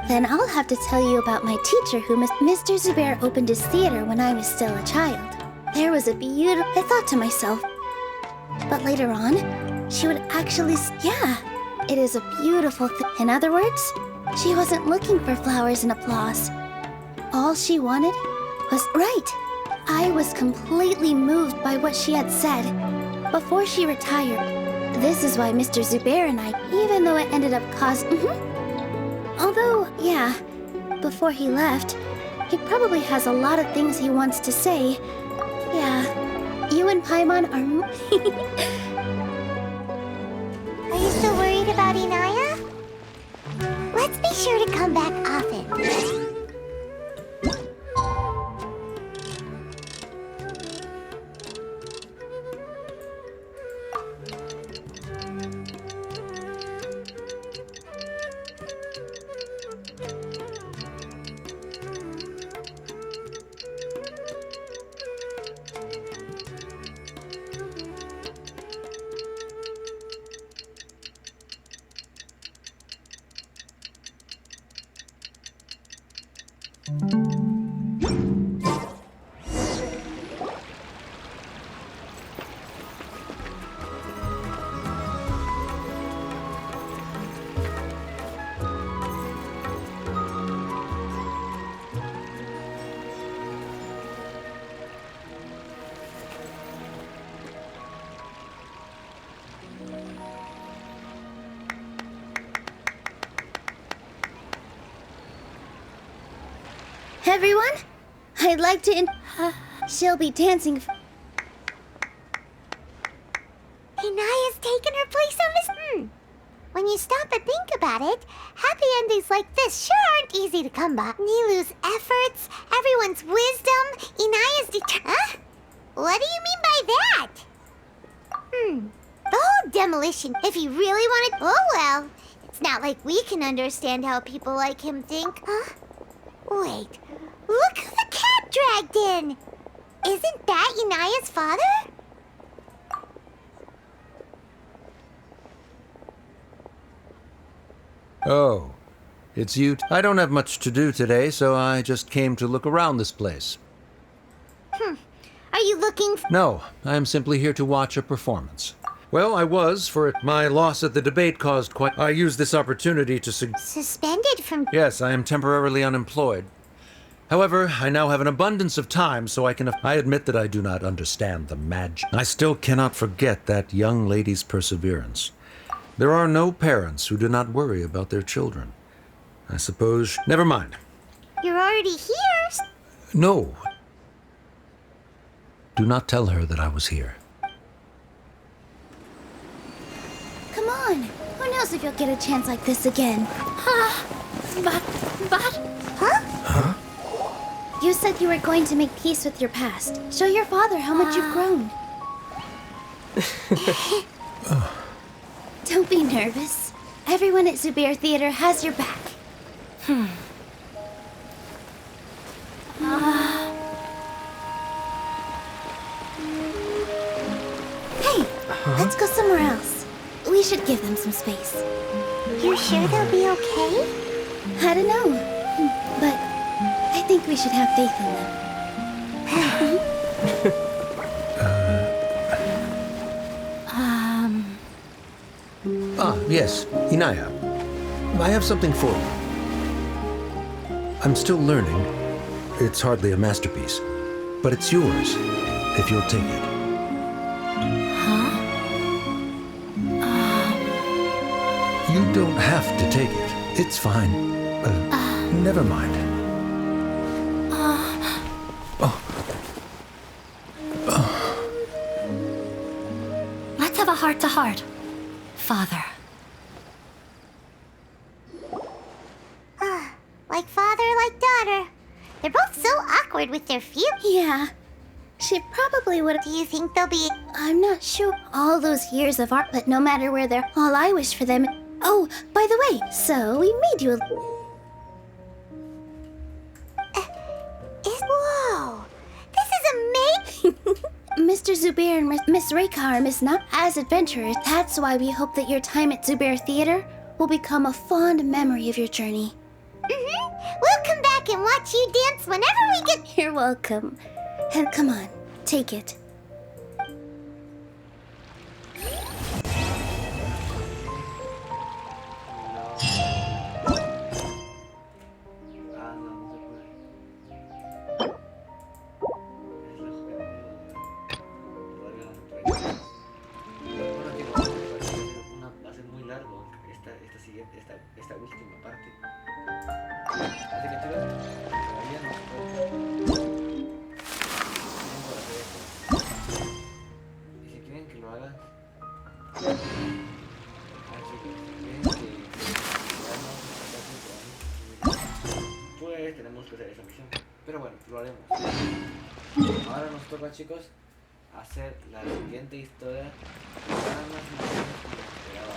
Then I'll have to tell you about my teacher who Mr. Zubair opened his theater when I was still a child. There was a beautiful... I thought to myself, but later on, she would actually... Yeah, it is a beautiful thing. In other words, she wasn't looking for flowers and applause. All she wanted was... Right. I was completely moved by what she had said before she retired. This is why Mr. Zubair and I, even though it ended up causing... Although, yeah, before he left, he probably has a lot of things he wants to say. Yeah, you and Paimon are... Are you still worried about Inaya? Let's be sure to come back often. Everyone, I'd like to she'll be dancing Inaya's taken her place on this... When you stop and think about it, happy endings like this sure aren't easy to come by. Nilu's efforts, everyone's wisdom, Inaya's Huh? What do you mean by that? The whole demolition, if he really wanted... Oh well, it's not like we can understand how people like him think. Huh? Wait, look who the cat dragged in! Isn't that Inaya's father? Oh, it's you. I don't have much to do today, so I just came to look around this place. Are you looking for... No, I am simply here to watch a performance. Well, I was, for my loss at the debate caused quite... I used this opportunity to Suspended from... Yes, I am temporarily unemployed. However, I now have an abundance of time, so I can... I admit that I do not understand the magic. I still cannot forget that young lady's perseverance. There are no parents who do not worry about their children. I suppose... Never mind. You're already here? No. Do not tell her that I was here. Come on. Who knows if you'll get a chance like this again? But... Huh? You said you were going to make peace with your past. Show your father how much you've grown. Don't be nervous. Everyone at Zubair Theater has your back. Hey, let's go somewhere else. We should give them some space. You're sure they'll be okay? I don't know, but I think we should have faith in them. Yes, Inaya. I have something for you. I'm still learning, It's hardly a masterpiece, but it's yours, if you'll take it. You don't have to take it. It's fine. Never mind. Let's have a heart-to-heart. Father. Like father, like daughter. They're both so awkward with their feelings. Yeah. She probably would. Do you think they'll be... I'm not sure. All those years of art, but no matter where they're, all I wish for them. Oh, by the way, so we made you a... Whoa! This is amazing! Mr. Zubair and Miss Reika are Miss Not as adventurers. That's why we hope that your time at Zubair Theater will become a fond memory of your journey. We'll come back and watch you dance whenever we get... You're welcome. And come on, take it. Esta última parte. Así que chicos, todavía no puedo hacer esto. Y si quieren que lo haga, chicos, si quieren que pues tenemos que hacer esa misión. Pero bueno, lo haremos. Ahora nos toca, chicos, hacer la siguiente historia. Nada más y nada menos como esperaba.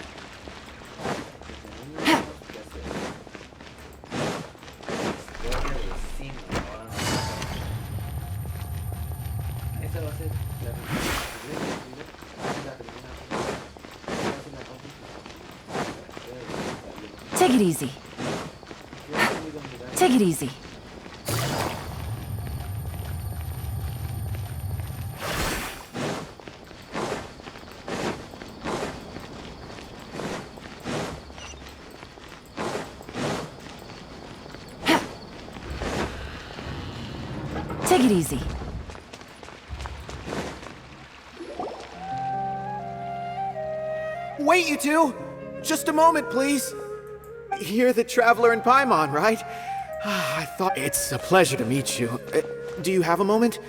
Esa va a ser la Take it easy. Take it easy. Take it easy. Wait, you two! Just a moment, please. You're the traveler in Paimon, right? I thought it's a pleasure to meet you. Do you have a moment?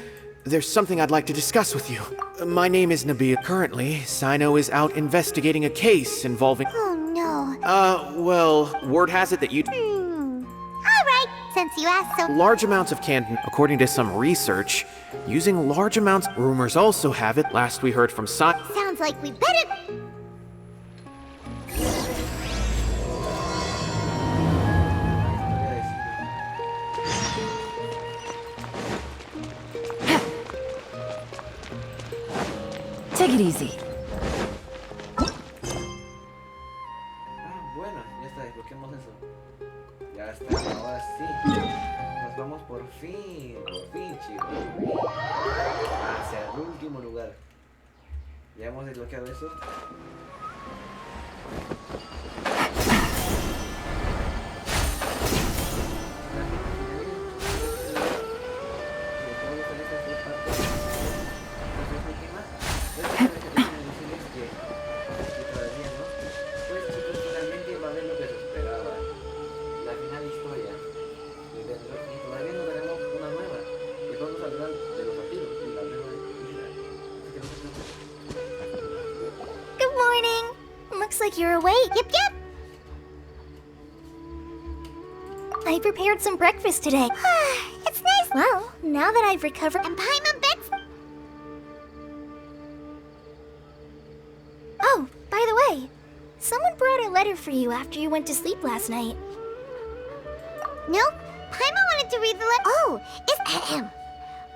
There's something I'd like to discuss with you. My name is Nabil. Currently, Sino is out investigating a case involving... Oh, no. Well, word has it that you... All right, since you asked so... Large amounts of Canton, according to some research. Using large amounts... Rumors also have it, last we heard from Sounds like we better... Take it easy. Bueno, ya está, desbloqueamos eso. Ya está, ahora sí. Nos vamos por fin, chicos. Hacia el último lugar. Ya hemos desbloqueado eso. Like you're awake. Yep. I prepared some breakfast today. It's nice. Well, now that I've recovered... And Paimon beds... Oh, by the way, someone brought a letter for you after you went to sleep last night. Nope. Paimon wanted to read the letter. Oh, it's...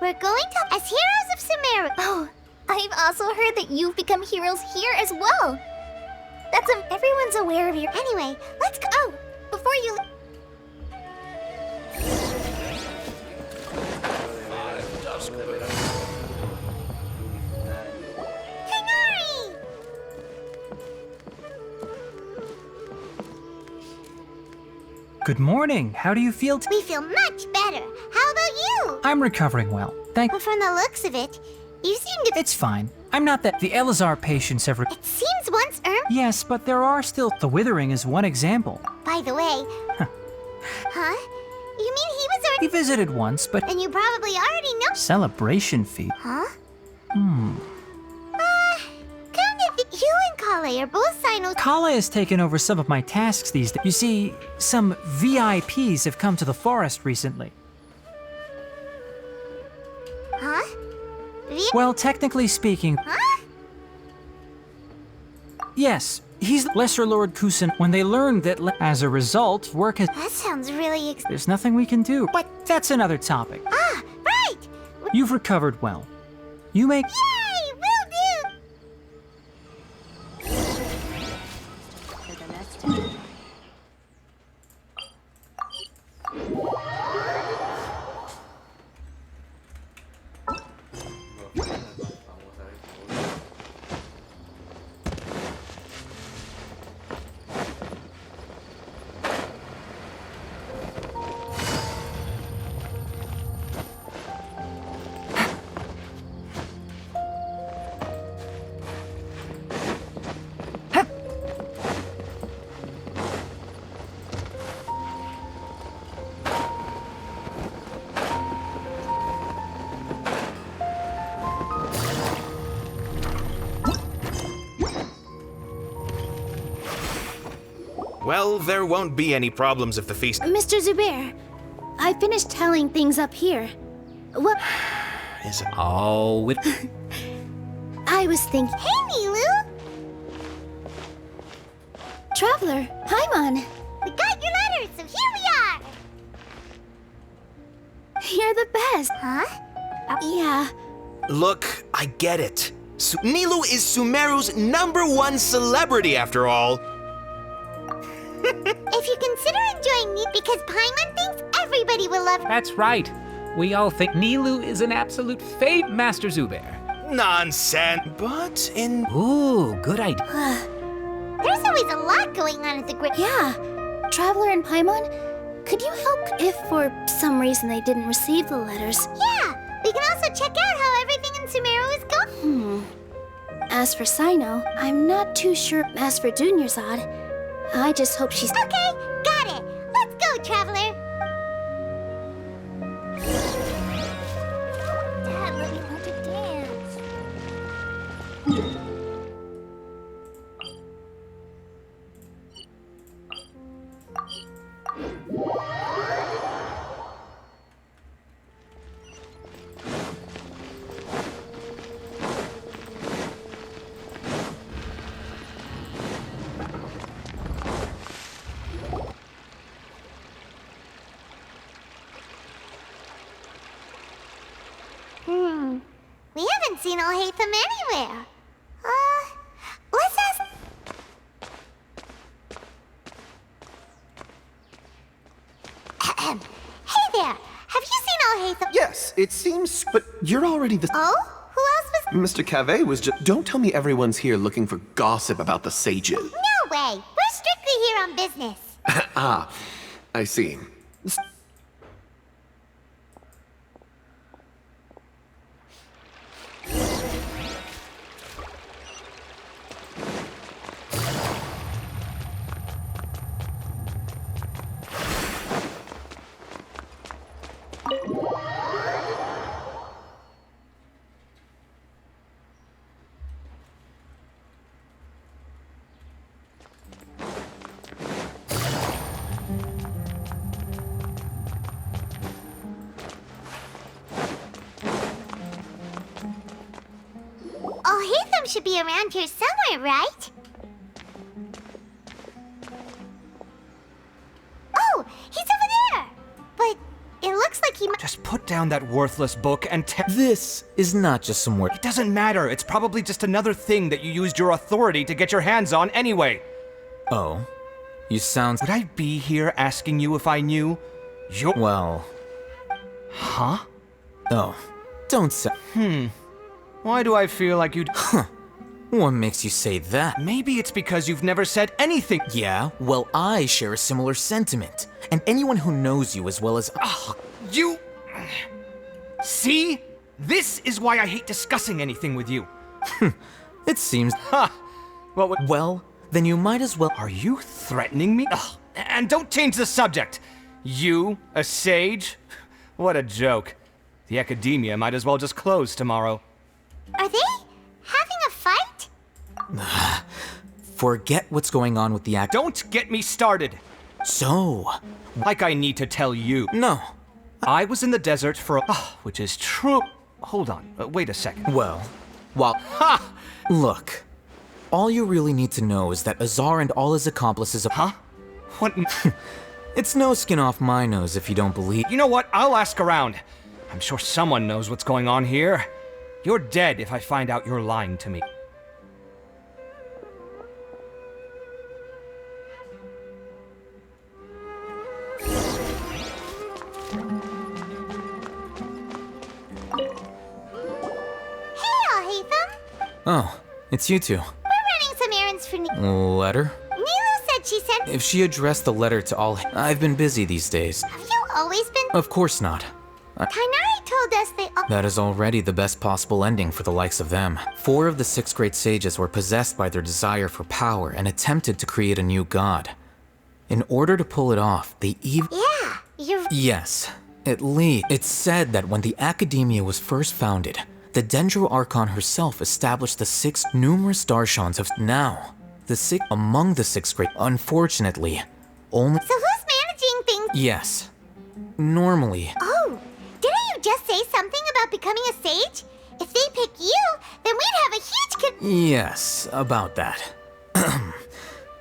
We're going to... As heroes of Sumeru. Oh, I've also heard that you've become heroes here as well. That's everyone's aware of your... Anyway, let's go... Oh, before you... Hinari! Good morning. How do you feel? We feel much better. How about you? I'm recovering well. Well, from the looks of it, you seem to... It's fine. I'm not that. The Elazar patients have... It seems once Yes, but there are still... The Withering is one example. By the way... Huh? You mean he was already... He visited once, but... Then you probably already know... Celebration fee. Huh? Kind of... You and Kale are both Sinos... Kale has taken over some of my tasks these days. You see, some VIPs have come to the forest recently. Huh? Well, technically speaking... Huh? Yes, he's Lesser Lord Kusan. When they learned that, as a result, work has... That sounds really... There's nothing we can do. But that's another topic. Ah, right! You've recovered well. You make... Yay! Will do! Well, there won't be any problems if the feast... Mr. Zubair, I finished tallying things up here. What? Is it... Oh, with... I was thinking... Hey, Nilu! Traveler, Paimon! We got your letters, so here we are! You're the best. Huh? Yeah. Look, I get it. Nilu is Sumeru's #1 celebrity, after all. If you consider enjoying me because Paimon thinks everybody will love her. That's right. We all think Nilu is an absolute fave, Master Zubair. Nonsense. But in... Ooh, good idea. There's always a lot going on at the Great... Yeah. Traveler and Paimon, could you help if for some reason they didn't receive the letters? Yeah! We can also check out how everything in Sumeru is going. As for Sino, I'm not too sure. As for Dunyarzad, I just hope she's... Okay, got it. Let's go, Traveler. Dad, let me want to dance. We haven't seen Alhaitham anywhere. Let's ask... Hey there, have you seen Alhaitham? Yes, it seems, but you're already the... Oh? Who else was... Mr. Cave was just... Don't tell me everyone's here looking for gossip about the sages. No way. We're strictly here on business. Ah, I see. Alhaitham should be around here somewhere, right? Oh, he's over there! But it looks like he might... Just put down that worthless book and This is not just some word. It doesn't matter. It's probably just another thing that you used your authority to get your hands on anyway. Oh, you sound... Would I be here asking you if I knew? Well... Huh? Oh, don't say... Why do I feel like you'd... What makes you say that? Maybe it's because you've never said anything. Yeah, well, I share a similar sentiment. And anyone who knows you as well as... You... See? This is why I hate discussing anything with you. It seems... Ha! Well, then you might as well... Are you threatening me? And don't change the subject. You, a sage? What a joke. The academia might as well just close tomorrow. Are they having a fight? Forget what's going on with the act... Don't get me started. So... Like I need to tell you. No. I was in the desert for which is true. Hold on, wait a second. Well, Ha! Look. All you really need to know is that Azar and all his accomplices... Huh? What? It's no skin off my nose if you don't believe... You know what? I'll ask around. I'm sure someone knows what's going on here. You're dead if I find out you're lying to me. Oh, it's you two. We're running some errands for Letter? Nilu said she sent... If she addressed the letter to all... I've been busy these days. Have you always been... Of course not. Kainari told us they... That is already the best possible ending for the likes of them. 4 of the 6 great sages were possessed by their desire for power and attempted to create a new god. In order to pull it off, they even... Yeah, you're... Yes. At least, it's said that when the Academia was first founded, the Dendro Archon herself established the 6 numerous Darshans of... Now, the 6 among the 6 great... Unfortunately, only... So who's managing things? Yes. Normally... Oh, didn't you just say something about becoming a sage? If they pick you, then we'd have a huge Yes, about that.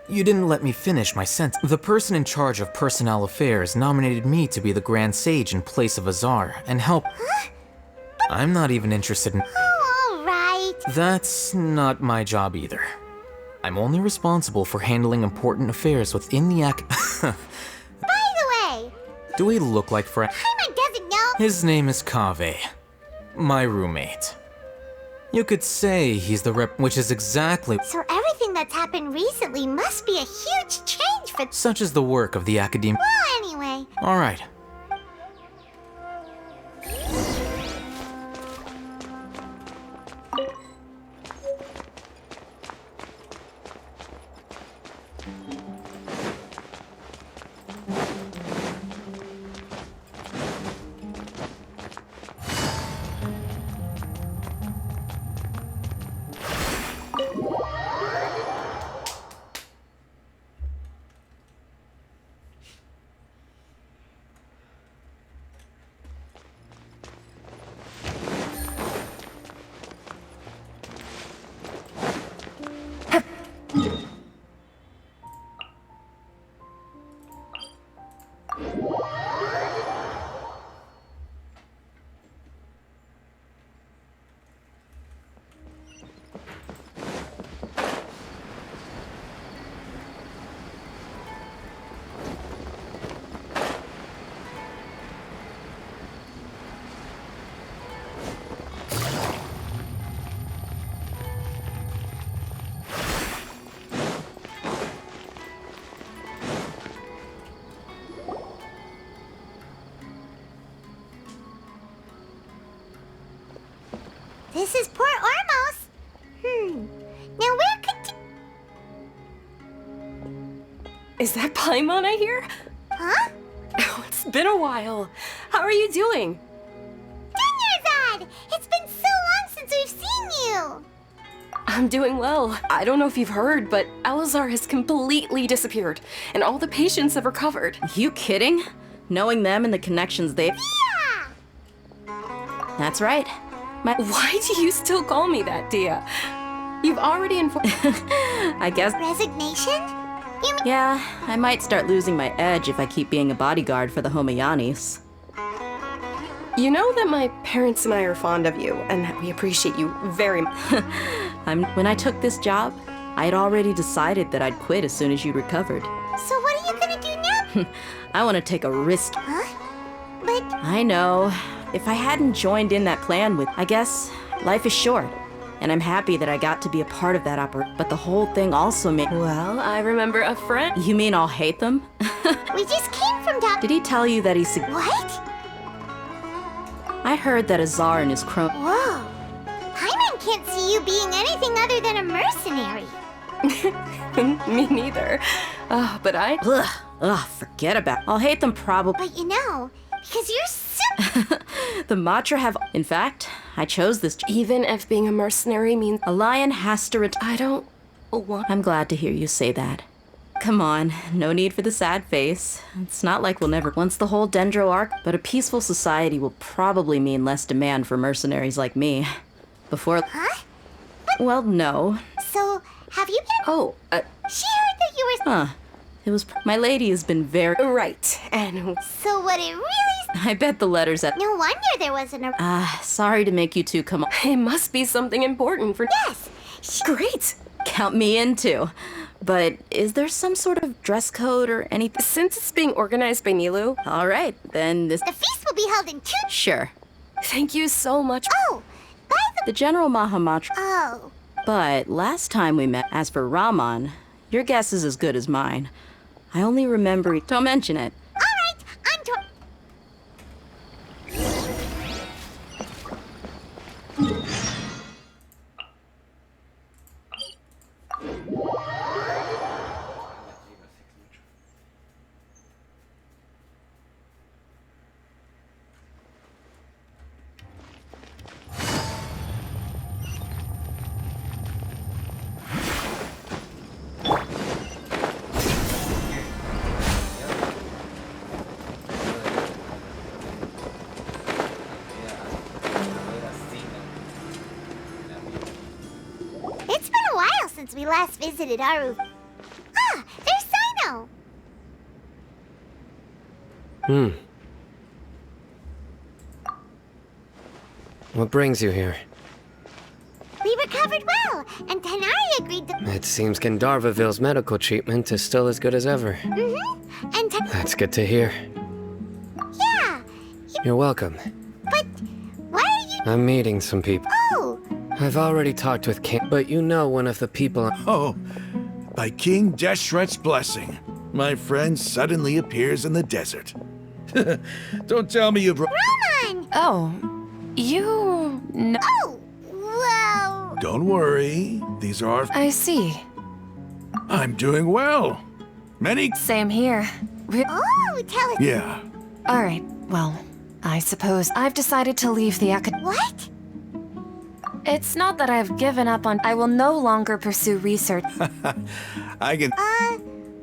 You didn't let me finish my sentence. The person in charge of personnel affairs nominated me to be the Grand Sage in place of Azar and help... Huh? I'm not even interested in... Oh, all right. That's not my job either. I'm only responsible for handling important affairs within the By the way... Do we look like friends? Paimon doesn't know... His name is Kaveh. My roommate. You could say he's the rep... Which is exactly... So everything that's happened recently must be a huge change for... Such is the work of the Academia. Well, anyway... Alright. This is Port Ormos. Now where could... Is that Paimon I hear? Huh? Oh, it's been a while. How are you doing? Dunyarzad! It's been so long since we've seen you! I'm doing well. I don't know if you've heard, but Elazar has completely disappeared, and all the patients have recovered. You kidding? Knowing them and the connections they... Yeah! That's right. Why do you still call me that, Dia? You've already informed... I guess... Resignation? Yeah, I might start losing my edge if I keep being a bodyguard for the Homayanis. You know that my parents and I are fond of you, and that we appreciate you very much. When I took this job, I had already decided that I'd quit as soon as you recovered. So what are you gonna do now? I want to take a risk. Huh? But... I know. If I hadn't joined in that plan with... I guess life is short, and I'm happy that I got to be a part of that operation. But the whole thing also made... Well, I remember a friend. You mean I'll hate them? We just came from down... Did he tell you that he's... What? I heard that Azar and his crone... Whoa. Paimon can't see you being anything other than a mercenary. Me neither. But I... Ugh, forget about it. I'll hate them probably... But you know, because you're so... The Matra have... In fact, I chose this... Even if being a mercenary means... A lion has to I don't want... I'm glad to hear you say that. Come on, no need for the sad face. It's not like we'll never... Once the whole dendro arc... But a peaceful society will probably mean less demand for mercenaries like me. Before... Huh? Well, no. So, have you been... Oh, She heard that you were... Huh. It was... My lady has been very... Right, and... So what it really... I bet the letters at... No wonder there wasn't a... Sorry to make you two come on. It must be something important for... Yes! Great! Count me in too. But is there some sort of dress code or anything? Since it's being organized by Nilou... All right, then this... The feast will be held in 2... Sure. Thank you so much. Oh, by the General Mahamatra... Oh. But last time we met, as for Raman, your guess is as good as mine. I only remember... Don't mention it. All right, I'm It's been a while since we last visited Aru. Ah, there's Sino! What brings you here? We recovered well, and Tanari agreed to... It seems Gandharvaville's medical treatment is still as good as ever. Mm-hmm. And That's good to hear. Yeah! You're welcome. But why are you... I'm meeting some people. Oh! I've already talked with King, but you know one of the people... Oh, by King Deshret's blessing, my friend suddenly appears in the desert. Don't tell me you've... Roman! Oh, you... No. Oh, well... Don't worry, these are... I see. I'm doing well. Many... Same here. Oh, tell us... Yeah. All right, well, I suppose I've decided to leave the What? It's not that I've given up on... I will no longer pursue research. I can...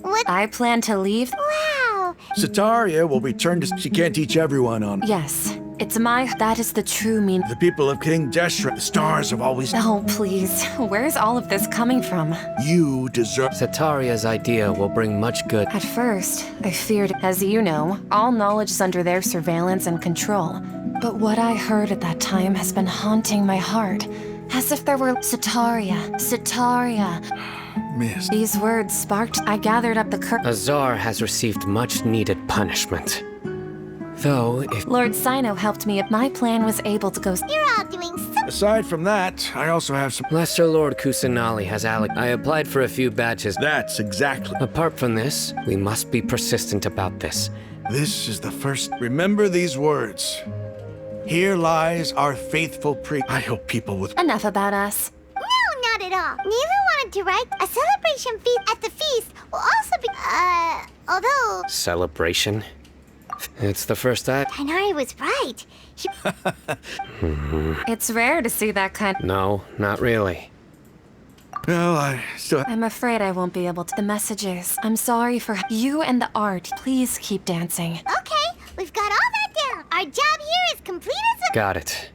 What? I plan to leave... Wow! Sataria will return to... She can't teach everyone on... Yes, it's my... That is the true meaning. The people of King Deshret, the stars have always... Oh, please. Where's all of this coming from? You deserve... Sataria's idea will bring much good. At first, I feared, as you know, all knowledge is under their surveillance and control. But what I heard at that time has been haunting my heart. As if there were... Sataria. Miss. These words sparked... I gathered up the Azar has received much needed punishment. Though, if... Lord Sino helped me, my plan was able to go... You're all doing so... Aside from that, I also have some... Lesser Lord Kusanali has I applied for a few badges. That's exactly... Apart from this, we must be persistent about this. This is the first... Remember these words. Here lies our faithful priest. I hope people with... Enough about us. No, not at all. Neva wanted to write a celebration feast at the feast will also be... although... Celebration? It's the first act. Tanari was right. She... It's rare to see that kind... No, not really. Well, I still... I'm afraid I won't be able to... The messages. I'm sorry for... You and the art. Please keep dancing. Okay, we've got all that down. Our job here is complete as a... Got it.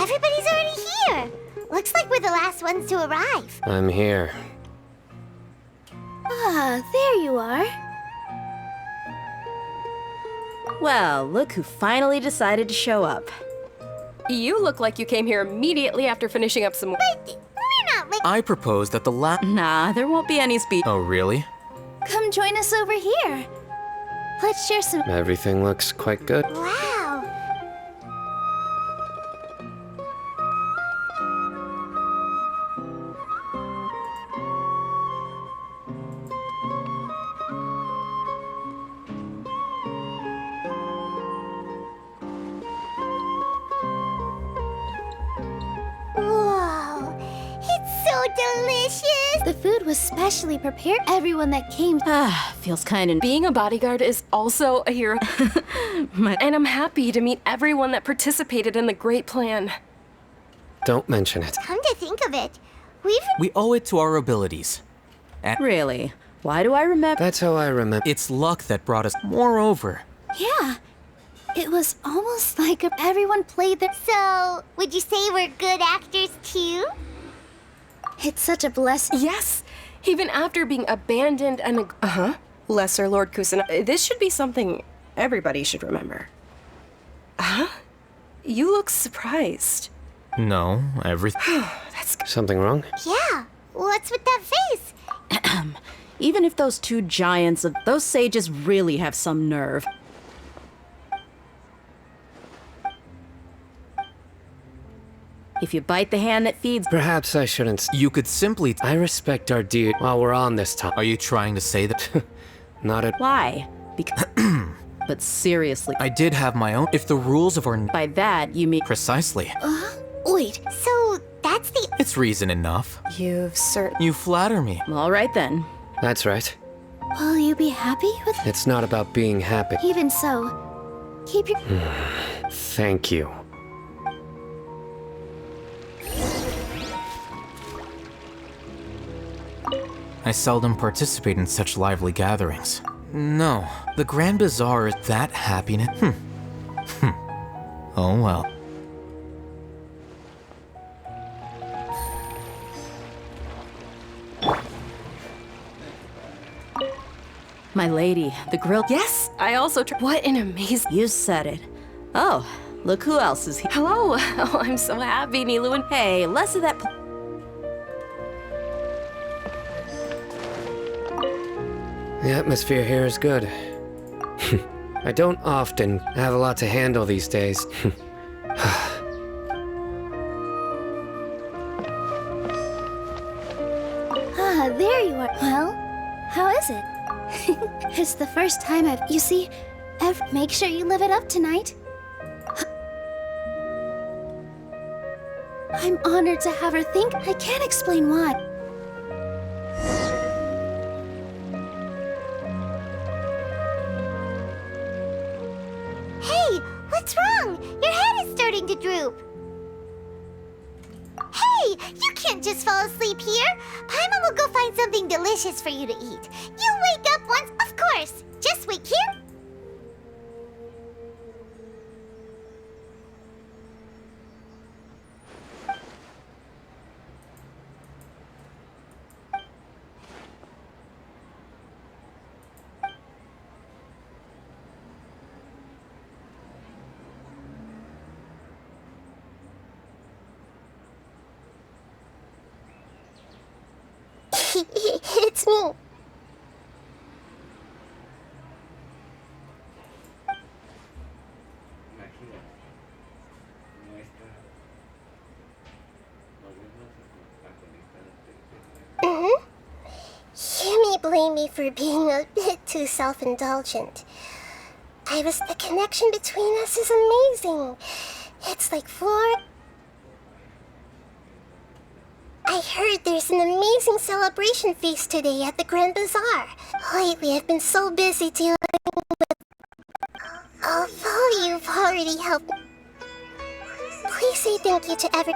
Everybody's already here. Looks like we're the last ones to arrive. I'm here. Ah, there you are. Well, look who finally decided to show up. You look like you came here immediately after finishing up some. But we're not like. I propose that the Nah, there won't be any speech. Oh, really? Come join us over here. Let's share some. Everything looks quite good. Wow. Whoa. It's so delicious. The food was specially prepared for everyone that came. Ah, feels kind of. Being a bodyguard is also a hero. And I'm happy to meet everyone that participated in the great plan. Don't mention it. Come to think of it, We owe it to our abilities. And Really? Why do I remember? That's how I remember. It's luck that brought us. Moreover, Yeah. It was almost like everyone played their. So, would you say we're good actors too? It's such a blessing. Yes, even after being abandoned and Lesser Lord Kusina. This should be something everybody should remember. Huh? You look surprised. no, everything. Something wrong? Yeah. What's with that face? Even if those two giants of those sages really have some nerve. If you bite the hand that feeds, Perhaps I shouldn't. You could simply. I respect our dear. While we're on this topic. Are you trying to say that? Not at. why? Because. But seriously, I did have my own. If the rules of our. by that you mean. Precisely. Wait, so that's the. It's reason enough. You've certainly. You flatter me. All right then. That's right. Will you be happy with? It's not about being happy. Even so, keep your. Thank you. I seldom participate in such lively gatherings. No, the Grand Bazaar is that happiness. Oh well. My lady, the grill. Yes, I also. What an amazing. You said it. Oh, look who else is here. Hello. Oh, I'm so happy, Nilu. And Hey, less of that. The atmosphere here is good. I don't often have a lot to handle these days. Ah, there you are. Well, how is it? It's the first time I've. You see, make sure you live it up tonight. I'm honored to have her think. I can't explain why. Hey, what's wrong? Your head is starting to droop. Hey, you can't just fall asleep here. Paimon will go find something delicious for you to eat. You'll wake up once, of course. Just wait here. It's me. You may blame me for being a bit too self-indulgent. The connection between us is amazing. It's like Flora. I heard there's an amazing celebration feast today at the Grand Bazaar. Lately, I've been so busy dealing with. Although you've already helped. Please say thank you to every.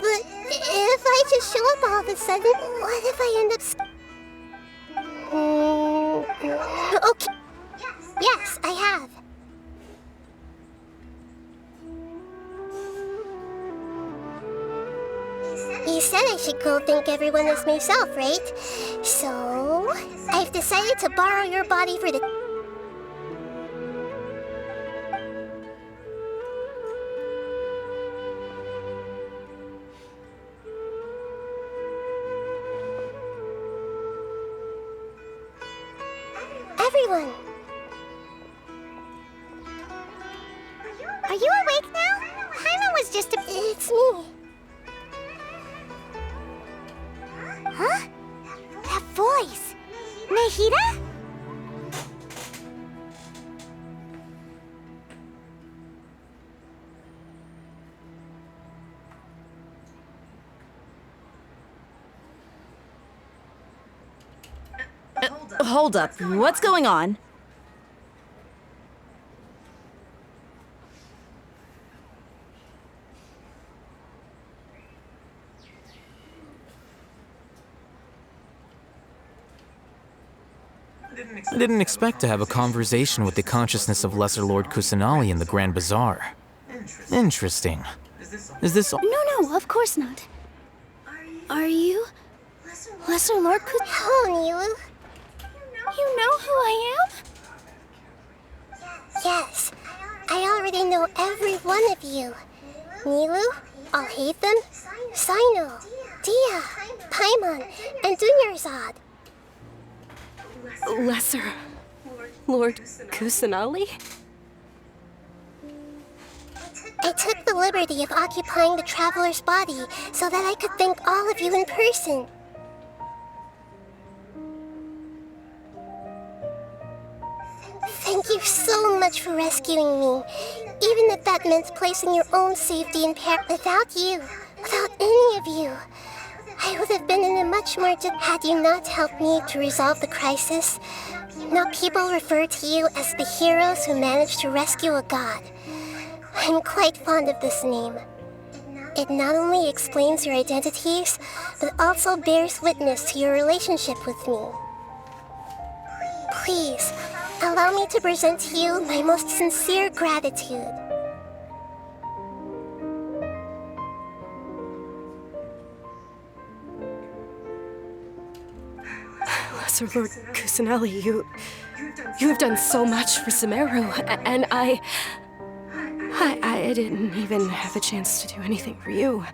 But if I just show up all of a sudden, what if I end up? Okay. Yes, I have. You said I should go thank everyone as myself, right? So, I've decided to borrow your body for the... Everyone! Are you awake now? Paimon was just a... It's me. Huh? That voice! Nahida? Hold up. What's going on? I didn't expect to have a conversation with the consciousness of Lesser Lord Kusanali in the Grand Bazaar. Interesting. Is this all? No, of course not. Are you... Lesser Lord Hello, Nilu. You know who I am? Yes, I already know every one of you. Nilu, Alhaitham, Sino, Dia, Paimon, and Dunyarzad. Lesser Lord Kusanali? I took the liberty of occupying the traveler's body so that I could thank all of you in person. Thank you so much for rescuing me, even if that meant placing your own safety in peril. Without you, without any of you, I would have been in a much more had you not helped me to resolve the crisis. Now people refer to you as the heroes who managed to rescue a god. I'm quite fond of this name. It not only explains your identities, but also bears witness to your relationship with me. Please, allow me to present to you my most sincere gratitude. Lesser Lord Kusanali, you have done so much for Sumeru, and I didn't even have a chance to do anything for you.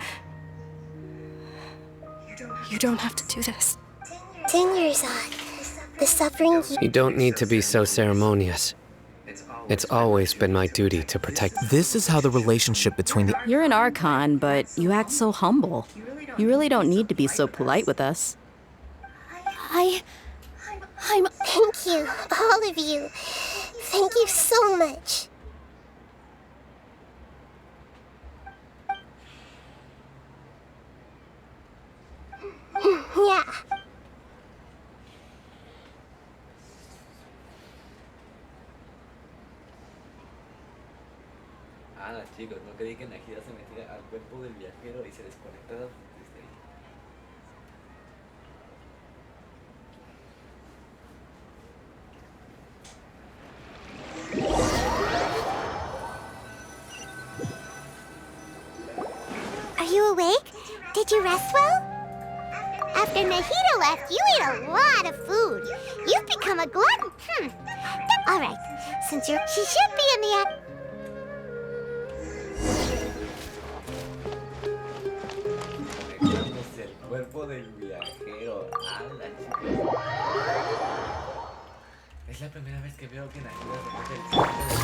You don't have to do this. Dunyarzad, the suffering You don't need to be so ceremonious. It's always been my duty to protect. This is how the relationship between the... You're an Archon, but you act so humble. You really don't need to be so polite with us. I'm... Thank you, all of you. Thank you so much. Yeah. Chicos, no creí que Nahida se metiera al cuerpo del viajero y se desconectara desde ahí. Are you awake? Did you rest well? After Nahida left, you ate a lot of food. You've become a glutton. All right, since she should be in the El cuerpo del viajero. Es la primera vez que veo que Nahida se mete el cuerpo del viajero.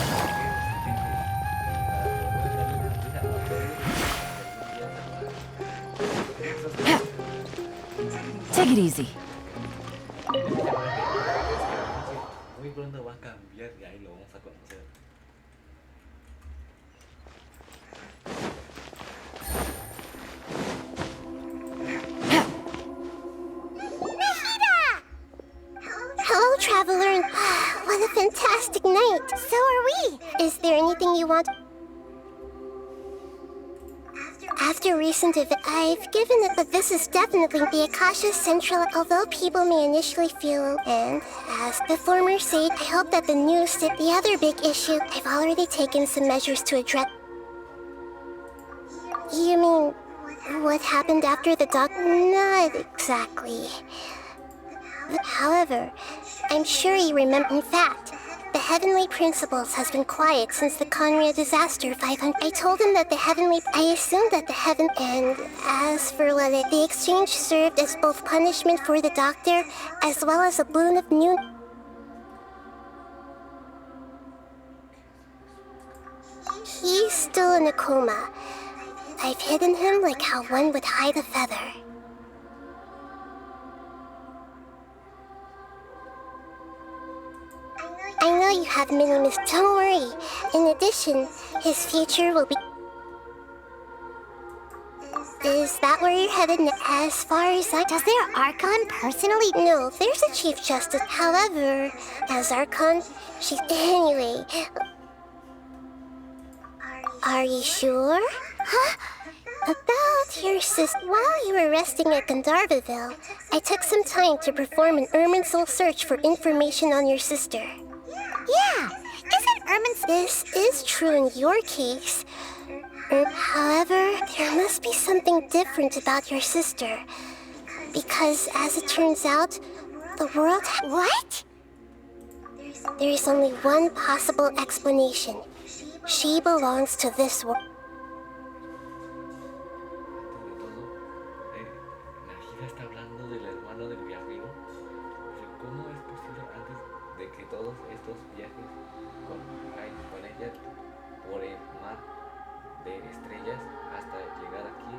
Take it easy. Muy pronto va a cambiar y ahí lo vamos a conocer. Hello, traveler. What a fantastic night. So are we. Is there anything you want? After recent events, I've given it that this is definitely the Akasha Central, although people may initially feel, and as the former sage, I hope that the news that the other big issue, I've already taken some measures to address. You mean, what happened after the doc? Not exactly. However, I'm sure you remember. In fact, the Heavenly Principles has been quiet since the Conria disaster 500. I told him that I assumed that the heaven, and as for the exchange served as both punishment for the doctor, as well as a boon of new. He's still in a coma. I've hidden him like how one would hide a feather. I know you have many don't worry. In addition, his future will be... Is that where you're headed as far as I... Does their Archon personally... No, there's a Chief Justice. However, as Archon, she... Anyway... Are you sure? Huh? About your sister. While you were resting at Gandharvaville, I took some time to perform an Irminsul search for information on your sister. Yeah, isn't Irminsul... This is true in your case. However, there must be something different about your sister. Because, as it turns out, the world... What? There is only one possible explanation. She belongs to this world. Está hablando del hermano del viajero. ¿Cómo es posible antes de que todos estos viajes con ella por el mar de estrellas hasta llegar aquí?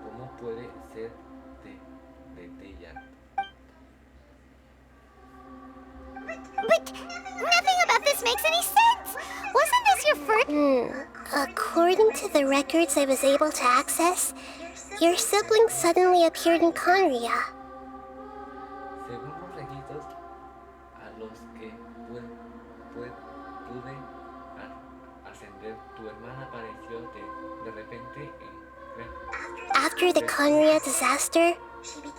¿Cómo puede ser de ella? But nothing about this makes any sense. Wasn't this your first... According to the records I was able to access, your sibling suddenly appeared in Conria. Según los registros a los que pude ascender, tu hermana apareció de repente en... After the Conria disaster,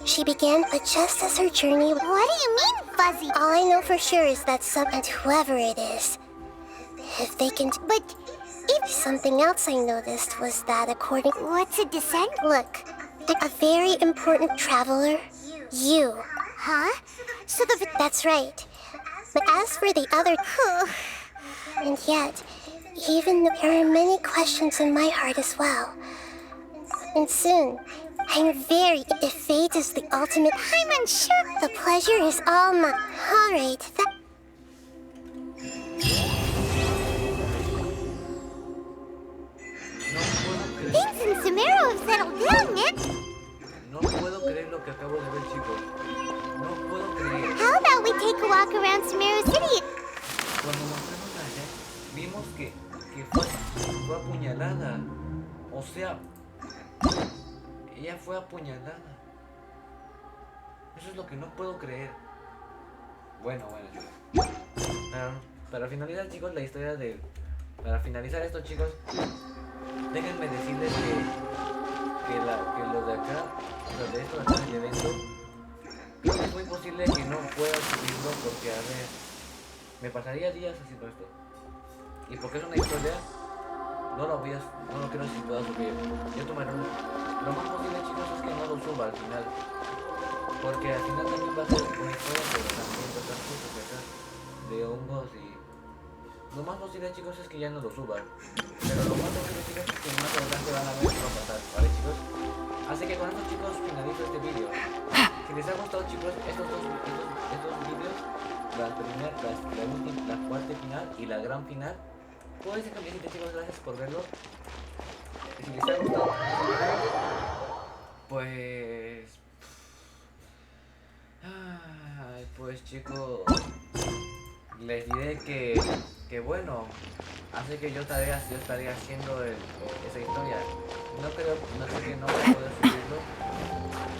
she began, but just as her journey... What do you mean, Fuzzy? All I know for sure is that and whoever it is, if they can... But... If something else I noticed was that according... What's a descent? Look, a very important traveler, you. Huh? So That's right. But as for the other... And yet, even though there are many questions in my heart as well. And soon, I'm very... If fate is the ultimate... I'm unsure. The pleasure is all mine. Alright, that... Things in Sumeru have settled down, Nip. No puedo creer lo que acabo de ver, chicos. No puedo creer. How about we take a walk around Sumeru City? Cuando nos fuimos allá, vimos que fue apuñalada. O sea, ella fue apuñalada. Eso es lo que no puedo creer. Bueno, chicos. Para finalizar, chicos, la historia de... Para finalizar esto, chicos, déjenme decirles que lo de acá, lo de esto de acá del evento, creo que es muy posible que no pueda subirlo porque, a ver, me pasaría días haciendo esto. Y porque es una historia, no lo creo si pueda subir. Yo tomaré lo más posible, chicos, es que no lo suba al final. Porque al final también va a ser una historia, pero también otras cosas de acá, de hongos y... Lo más posible, chicos, es que ya no lo suban. Pero lo más posible, chicos, es que más adelante van a ver qué va a pasar, ¿vale, chicos? Así que con esto, chicos, finalizo este vídeo. Si les ha gustado, chicos, estos vídeos, la cuarta final y la gran final, pueden ser cambiecitos, chicos, gracias por verlo. Si les ha gustado, pues chicos, les diré que bueno, hace que yo estaré haciendo esa historia. No sé que no voy a poder subirlo.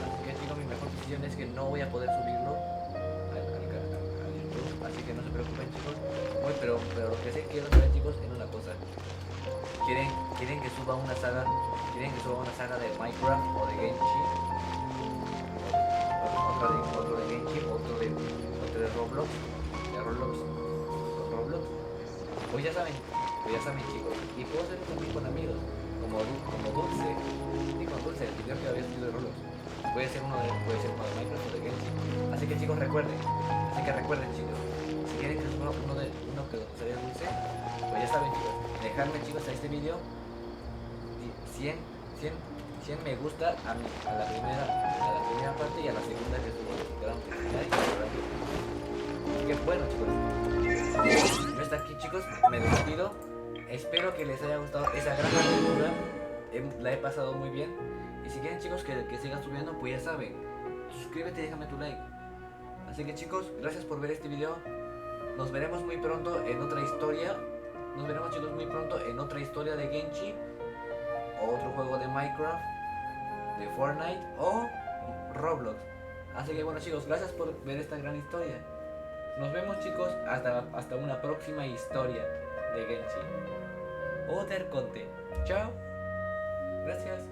Así que chicos, mi mejor decisión es que no voy a poder subirlo al YouTube. Así que no se preocupen, chicos. Pero lo que sí quiero saber, chicos, es una cosa. quieren que suba una saga, de Minecraft o de Genshin, otro de Genshin, otro de Roblox, pues ya saben chicos, y puedo hacerlo también con amigos, como Dulce, y con Dulce, el video que había subido de Roblox, puede ser uno de Minecraft o de Genshin, así que chicos recuerden chicos, si quieren que suba uno que sea Dulce, pues ya saben chicos, dejadme chicos a este video 100 me gusta a la primera parte y a la segunda que subo Gran Final. Así que bueno chicos, yo hasta aquí chicos, me despido, espero que les haya gustado esa gran aventura, la he pasado muy bien, y si quieren chicos que siga subiendo, pues ya saben, suscríbete y déjame tu like. Así que chicos, gracias por ver este video, nos veremos muy pronto en otra historia. Nos veremos chicos muy pronto en otra historia de Genshin, o otro juego de Minecraft, de Fortnite o Roblox. Así que bueno chicos, gracias por ver esta gran historia. Nos vemos chicos hasta una próxima historia de Genshin o de arconte. Chao. Gracias.